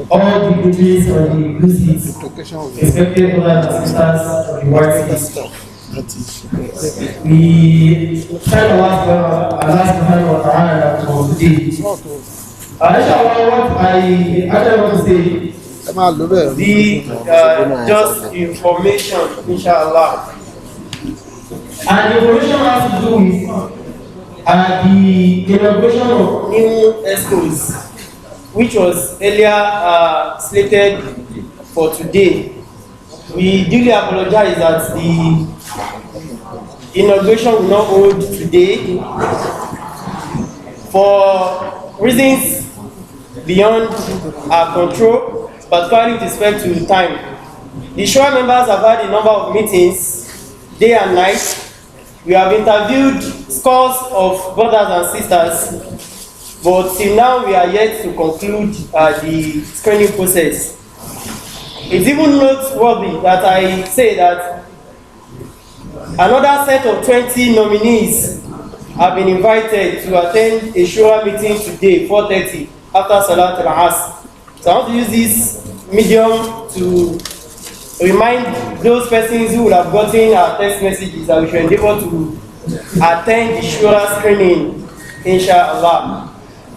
all the duties or the visits, respected brothers and sisters of the white. We thank Allah subhanahu wa ta'ala for today. Inshallah, what I want to say, the just information, inshallah. And the information has to do with the inauguration of new schools, which was earlier slated for today. We duly apologize that the inauguration will not hold today for reasons beyond our control, particularly with respect to time. The Shura members have had a number of meetings, day and night. We have interviewed scores of brothers and sisters, but till now we are yet to conclude the screening process. It's even noteworthy that I say that another set of 20 nominees have been invited to attend a Shura meeting today, 4:30, after Salat al-Asr. So I want to use this medium to remind those persons who will have gotten our text messages that we should endeavor to attend the Shura screening, inshallah.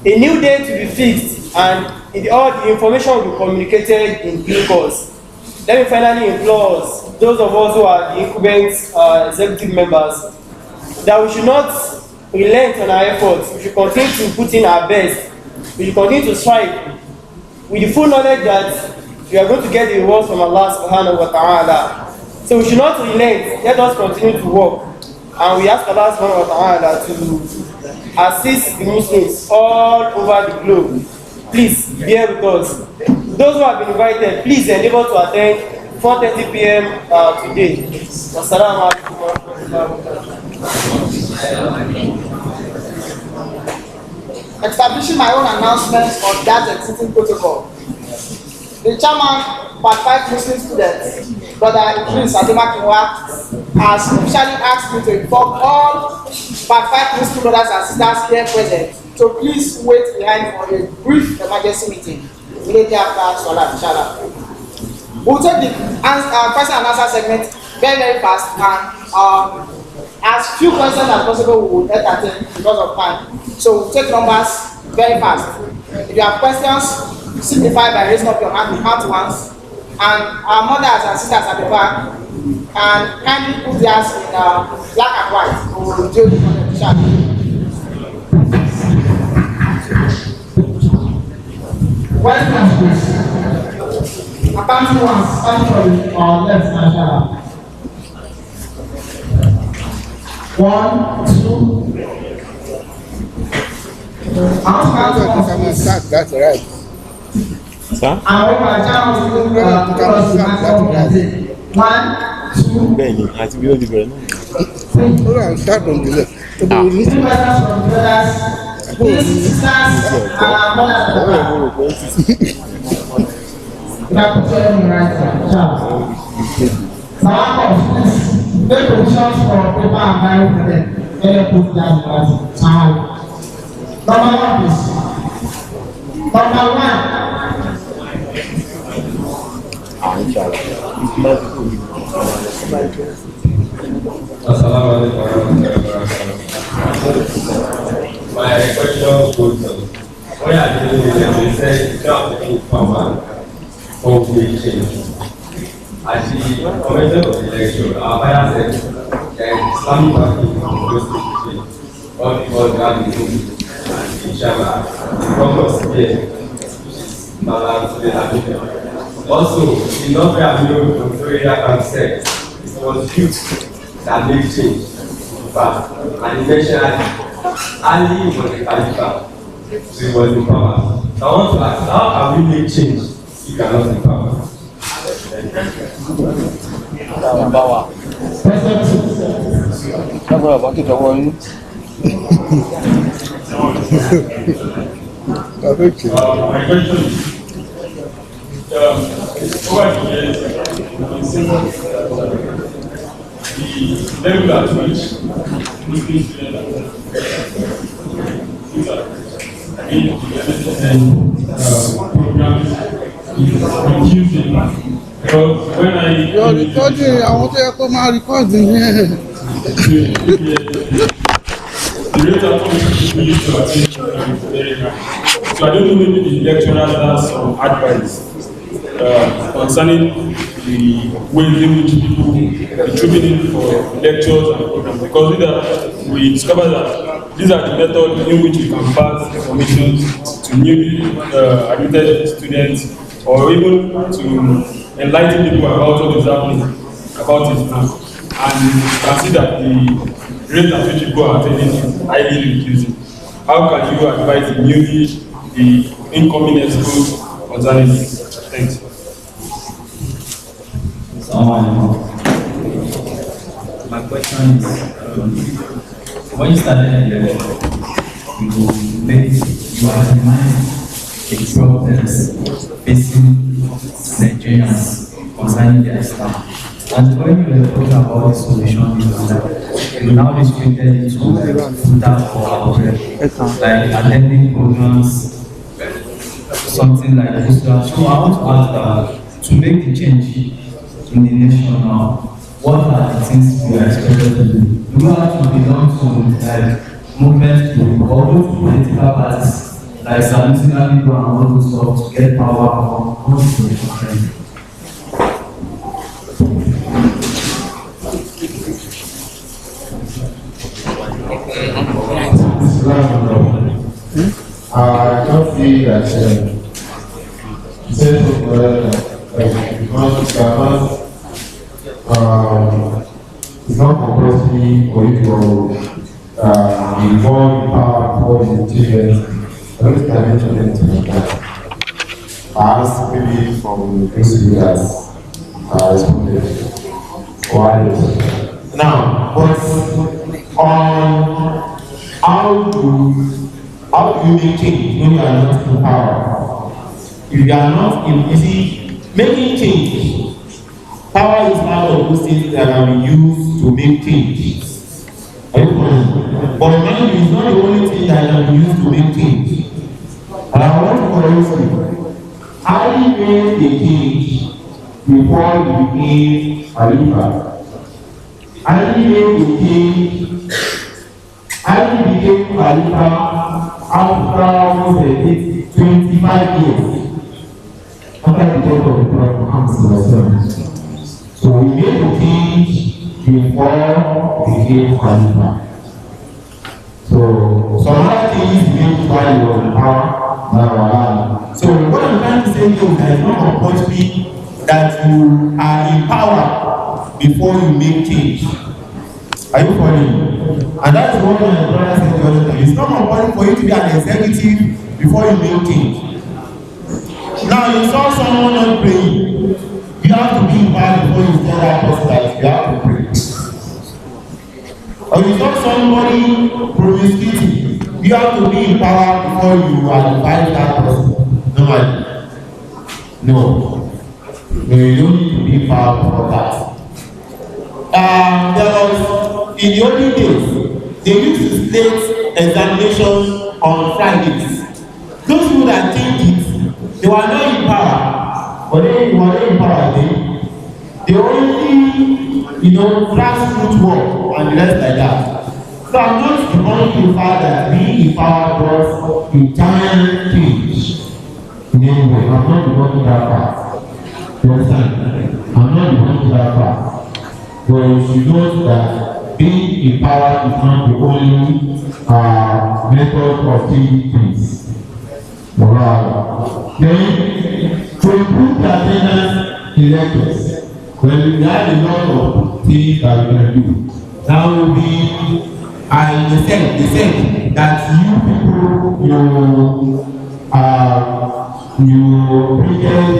A new date will be fixed and all the information will be communicated in due course. Let me finally implore us, those of us who are the incumbent executive members, that we should not relent on our efforts. We should continue to put in our best. We should continue to strive with the full knowledge that we are going to get the rewards from Allah subhanahu wa ta'ala. So we should not relent. Let us continue to work. And we ask Allah subhanahu wa ta'ala to assist the Muslims all over the globe. Please bear with us. Those who have been invited, please endeavor to attend 4:30 p.m. today. Wassalamu alaikum wa rahmatullahi wa barakatuh. establishing my own announcements on that existing protocol. The chairman, Part 5 Muslim students, Brother Idris Ademakinwa, has officially asked me to inform all Part 5 Muslim brothers and sisters here present to please wait behind for a brief emergency meeting immediately after Salah, inshallah. We'll take the question and answer segment very fast, and as few questions as possible we will entertain because of time. So we'll take numbers very fast. If you have questions, signify by raising up your hand, count once, and our mothers and sisters at the back, and kindly put theirs in black and white. We will do the chat. Questions, please. Accounting ones, starting from our left, inshallah. 1, 2. That's right. Sir? And when my channel is going to be 1, 2. Bẹ́ẹ̀ni, àti bí ó di bẹ̀rẹ̀ náà. Hold on, start from the left. Two questions from brothers, these sisters, and our mothers. You have to tell me right now, child. Now, please, make provisions for paper and Bible for them. Let them put down the time. Number 1, please. Number 1. Assalamu alaikum warahmatullahi wabarakatuh. My question goes on. When I did it, they said job informal for change. At the commencement of the lecture, our father said that Islamic party goes to change. All because we have the book and inshallah, the purpose here is balance the Africa. Also, the number of people from Florida and sex, it was youth that made change. And he mentioned Ali was the Khalifa, so he was in power. So I want to ask, how can we make change if you cannot be power? My question is, over the years, the level at which Muslim students programs is confusing. Because when you're recording, I want to come out recording here. The rate at which people use to attend is very high. So I don't know, maybe the lecturer has some advice concerning the way in which people contribute for lectures and programs, because we discovered that these are the methods in which we can pass information to newly admitted students, or even to enlighten people about what is happening about Islam. And you can see that the rate at which people are attending is highly reducing. How can you advise the incoming schools concerning this? Thanks. My question is, when you started you outlined the problems facing Nigerians concerning their staff. And when you were talking about the solution, you now restricted it to that for like attending programs, something like this. So I want to ask to make the change in the nation now, what are the things we are expected to do? Do we have to belong to like movements to all those political parties, like Sanusi and all those stuff to get power or all those things? I don't feel that because it's not compulsory for you to involve power for the students. I don't mention anything like that. I asked maybe from those leaders responded. Now, but on how do you do you make change when you are not in power? If you are not in, you see, making change, power is part of those things that can be used to make change. Are you following? But mind you, it's not the only thing that can be used to make change. And I want to correct you. Ali made a change before he became Khalifa. Ali made a change. Ali became Khalifa after almost 25 years after the death of the Prophet Muhammad. So he made a change before he became Khalifa. So some other things he made while he was in power. So what I'm trying to say here is that it's not compulsory that you are in power before you make change. Are you following? And that's what my brother said the other time. It's not compulsory for you to be an executive before you make change. Now you saw someone not praying. You have to be in power before you tell that person that you have to pray. Or you saw somebody promiscuity. You have to be in power before you advise that person. No. You don't need to be in power before that. There was, in the olden days, they used to state examinations on Fridays. Those people that changed it, they were not in power. But they were not in power then. They only, grassroots work and the rest like that. So I'm not denying the fact that being in power brought a giant change in any way. I'm not denying that fact. You understand? I'm not denying that fact. But you should know that being in power is not the only method of changing things. Then, to improve the attendance electors, when we have a lot of things that we can do, that will be. And they said that you people, you printed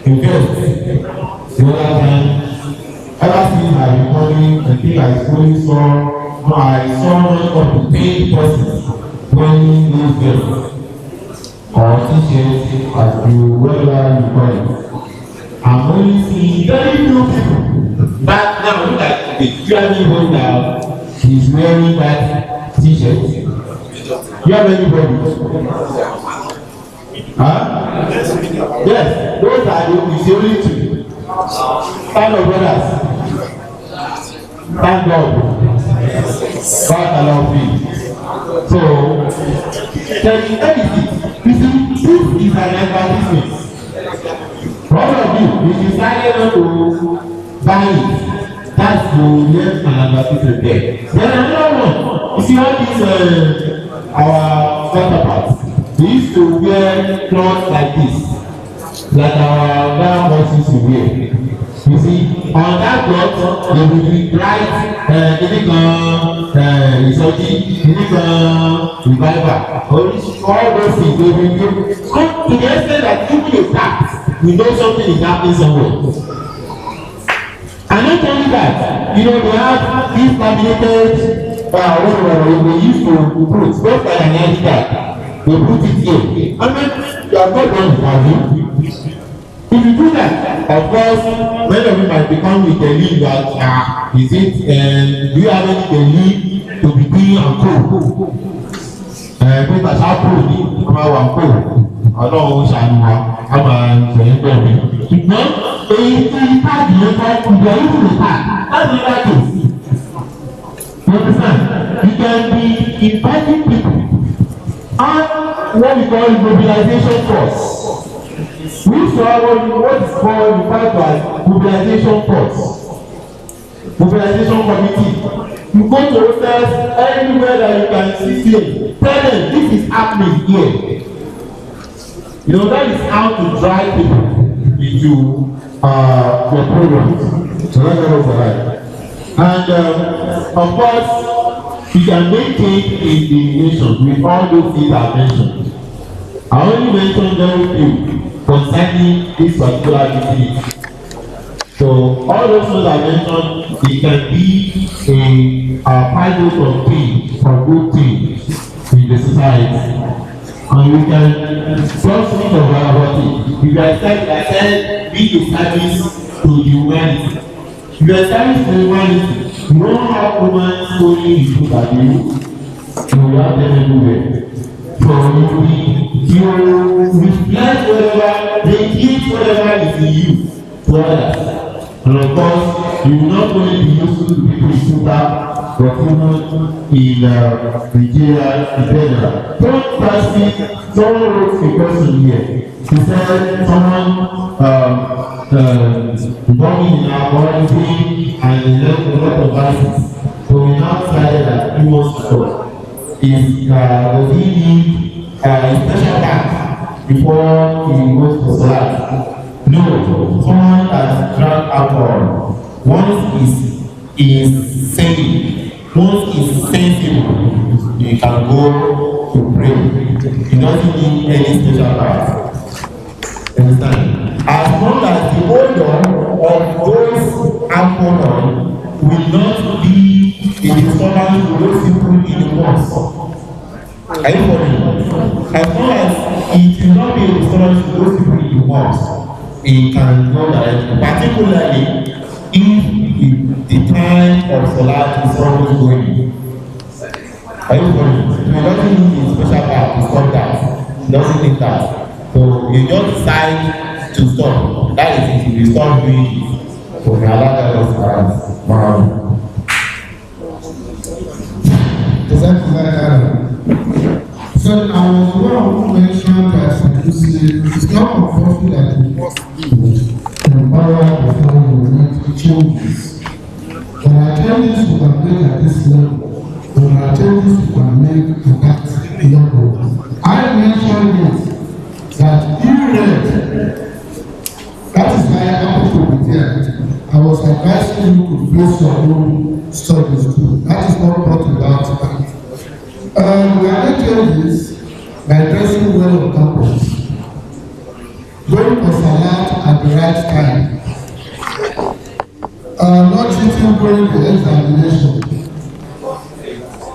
invest the other time. Ever since I been calling, I think I saw one of the paid persons when those girls or t-shirts as whatever you call it. I'm only seeing very few people. But now look at the clearly hold down. He's wearing that t-shirt. You have anybody? Huh? Yes, those are the only two. Kind of brothers. Thank God. God allow me. So, you see, this is an advertisement. All of you decided not to buy it. That's the left and advertisement there. Then another one. You see all these our counterparts. They used to wear clothes like this, like our brown horses will wear. You see, on that cloth they will be bright, revival. All those things they will do. So to the extent that even a tax, we know something is happening somewhere. And not only that, they have these laminated whatever they used to put, just like an ID card. They put it here. I mean, you are not done with it. If you do that, of course, many of you might become with the lead that, is it, do you have any belief to be doing and co? People shall prove it, come out and co. Ọlọ́run ṣàánú wa, a máa ń sẹ̀yìn pẹ̀lú mi. Ṣùgbọ́n èyí tí káàdì yẹn kọ́ ìjọ yìí kò ta láti rí láti òsì. You understand? You can be inviting people on what we call mobilization force. We saw what is called referred to as mobilization force. Mobilization committee. You go to hotels anywhere that you can see here. Tell them this is happening here. That is how to drive people into your program. So that's all for that. And of course, you can maintain in the nation with all those things I mentioned. I only mentioned very few concerning this particular disease. So all those things I mentioned, it can be a pilot of things, for good things in the society. And we can talk something about it. If you are said be a service to the humanity. If you are service to humanity, you don't have humans only in food at you. You have them everywhere. So you reflect whatever, radiate whatever is in you to others. And of course, you will not only be useful to people in Cuba, but even in Nigeria in general. Don't pass someone wrote a question here. He said someone involving in our country and a lot of vices. So we now decided that he wants to stop. Does he need a special bath before he goes to Salah? No, someone that drank alcohol, once is sane, once is sensible, you can go to pray. You don't need any special bath. Understand? As long as the odor of those alcohol will not be a disturbance to those people in the mosque. Are you following? As long as it will not be a disturbance to those people in the mosque, it can go directly, particularly if the time of Salat is always going. Are you following? You doesn't need a special bath to stop that. It doesn't need that. So you just decide to stop. That is it. You stop doing it. So may Allah guide us around. So I was one who mentioned that it's not compulsory that you must empower before you make changes. There are changes you can make at this level. There are changes you can make at that level. I mentioned this, that you read. That is why I happened to be there. I was advising you to place your own studies too. That is not brought about that. We are making this by dressing well on campus, going for Salat at the right time, not cheating during the examination.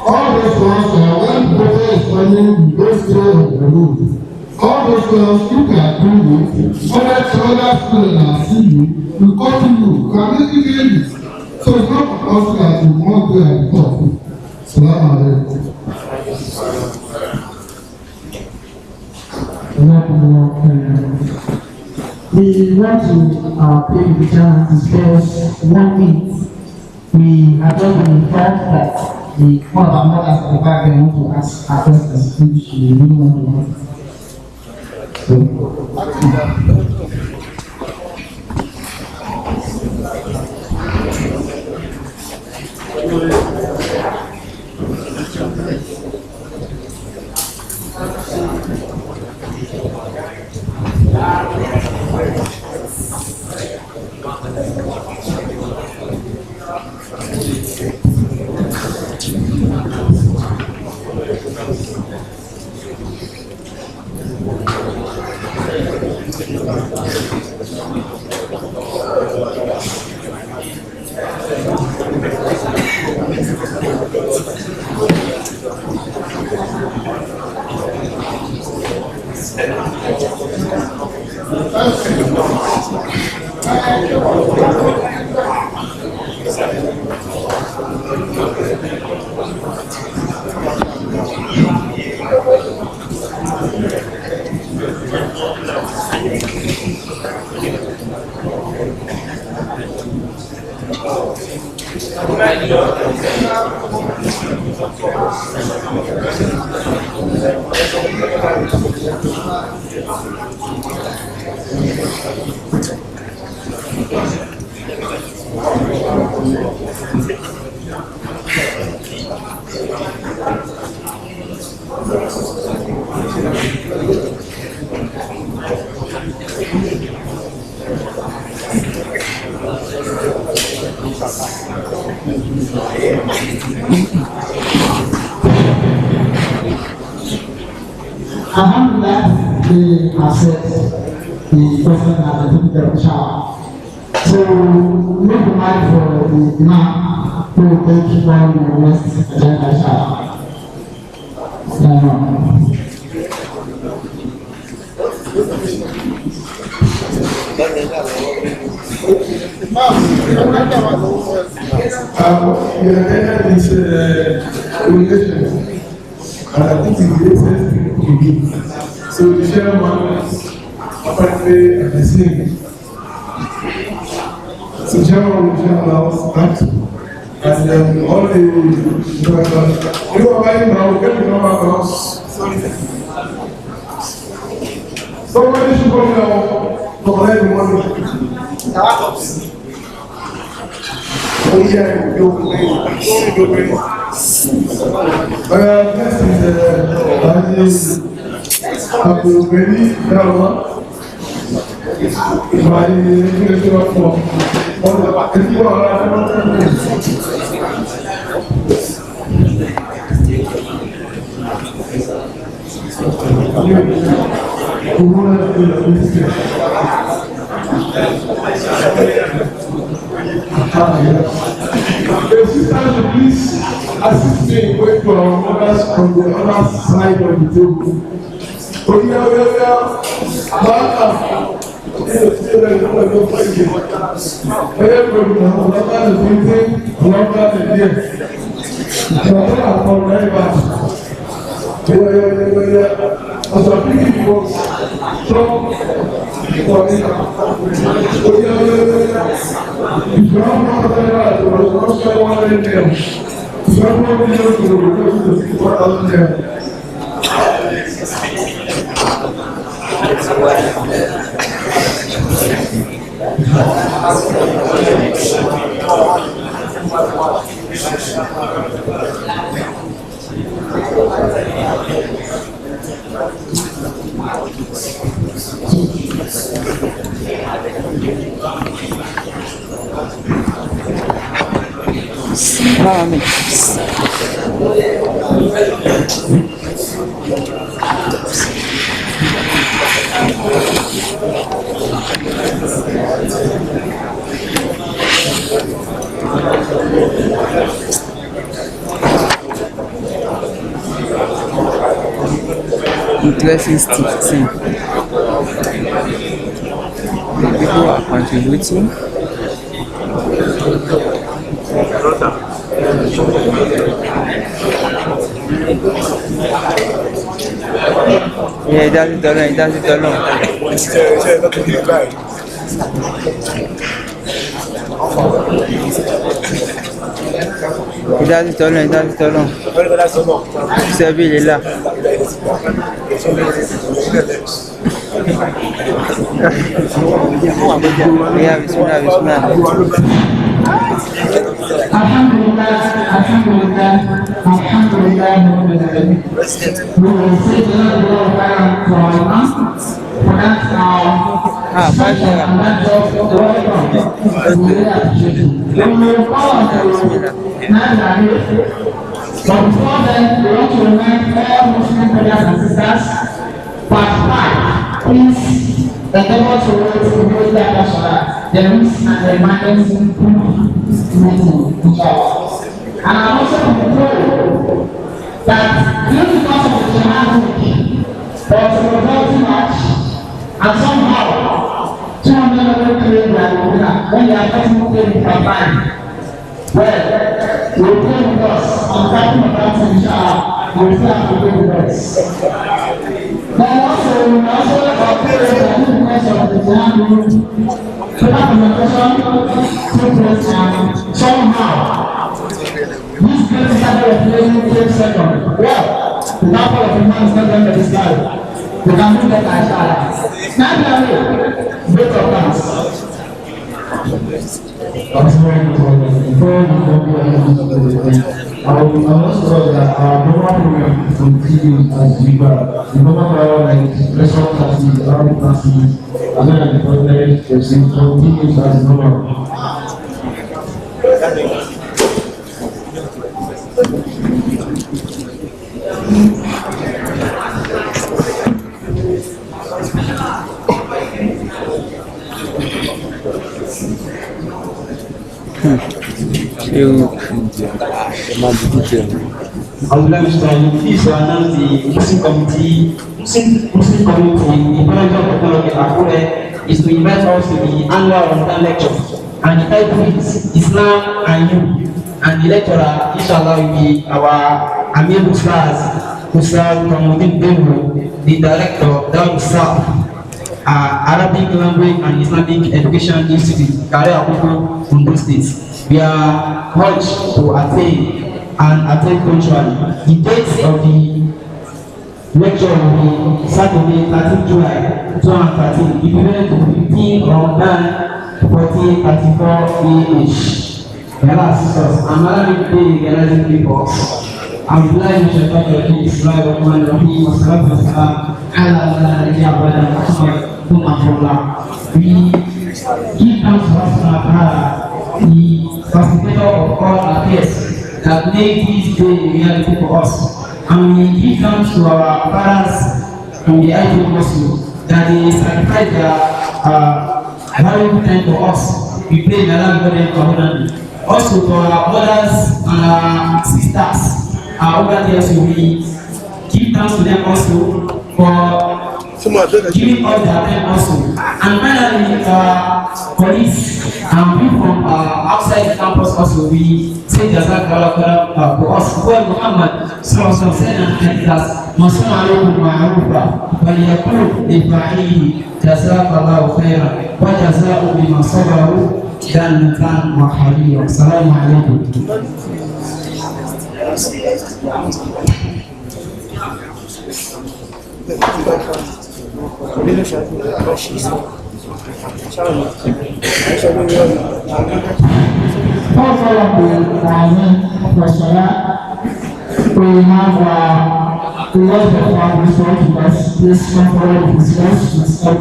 All those ones when the water is running, you don't stay on the road. All those ones you can do it. Other students are seeing you, you continue, you can make it ladies. So it's not compulsory that you must go and talk. Salam alaikum. We want to pay the chance to spare 1 minute. We are just informed that one of our mothers at the back there want to ask our questions if she really want to ask. Alhamdulillah, they have said the person has a difficult child. So, make the mind for the imam to take on the next agenda child. This relation, and I think it's the latest thing to be. So the chairman apparently the same. So chairman will announce that, and all the you are buying now, get the number across. Somebody should come now to collect the money. Oh yeah, you next is Abdul Ghani Darwa. My director of all the people please assist me with your mothers on the other side of the table. Interesting thing. People are contributing. Yeah, that's it alone. That's it alone. That's it alone. That's it alone. Servi, il est là. Yeah, bismillah. Alhamdulillah. We will say the Lord for our Imam. For that, special and that job, the welcome. We really appreciate it. We will follow to 9 minutes. But before then, we want to remind all Muslim brothers and sisters, part 5, please endeavor to raise the Holy Salah, the risks and the emergency meeting, inshallah. And I also told that due because of the jihad there was a too much, and somehow 200 claim like when they are person claiming for fine. Well, you will pay with us on starting of that inshallah, you will still have to pay with us. Then also appear the request of the jihad group presentation took place and somehow this great started of playing 12 seconds. Well, the number of the man is not going to this guy. We can do that inshallah. Stand away, break your plans. I will also that our normal program continues as usual. The normal program like restaurant classes, Arabic classes, as well as the project continues as normal. I would like to please announce the Muslim committee, the College of Technology Akure is to invite us to the annual Ramadan lecture. And the title is Islam and You. And the lecturer, inshallah, will be our Amir Ustaz Kamudin Bemu, the director of Darul South Arabic Language and Islamic Education Institute, Kare Akoko, Ondo State. We are urged to attend and attend punctually. The date of the lecture will be Saturday, 13 July 2013, equivalent to 15 Ramadan 1434 AH. Allah assist us. I'm not going to be organizing people. I'm glad you should talk about Islam, Rahman, Rahim, Wasalam, Wasalam, Allah, we give thanks to Allah, the facilitator of all affairs that made this day a reality for us. And we give thanks to our fathers from the IPO Muslim that they sacrificed their valuable time for us. We pray in Allah abundantly. Also to our brothers and our sisters, over there, so we give thanks to them also for giving us their time also. And finally, colleagues and people from outside the campus also, we say Jazakallah for us. Where Muhammad Sallallahu said and said that Masana alaykum ma'arufa waliyakul lifa'ihi Jazakallahu khairan wa jaza'u bima sabaru jannatan wa hariyah. Assalamu alaikum. We have a lot of our resources. This temporary discussions of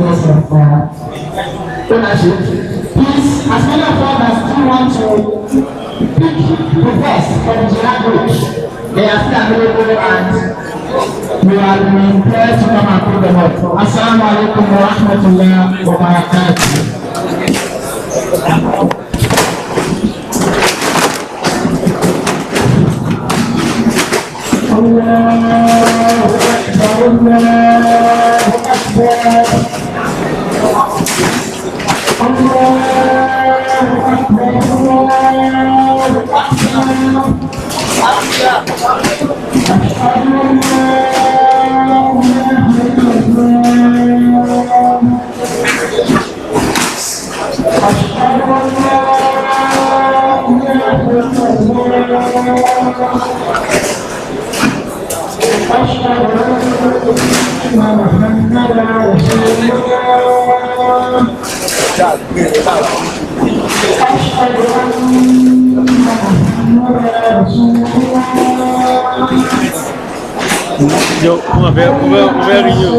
ownership. Please, as many of us as still want to pick the best for the Jihad group, they are still available and we are being prepared to come and put them up. Assalamu alaikum wa rahmatullahi wa barakatuh. Allahu Akbar, Allahu Akbar, Allahu Akbar, Allahu Akbar. Yo, uma velhinho.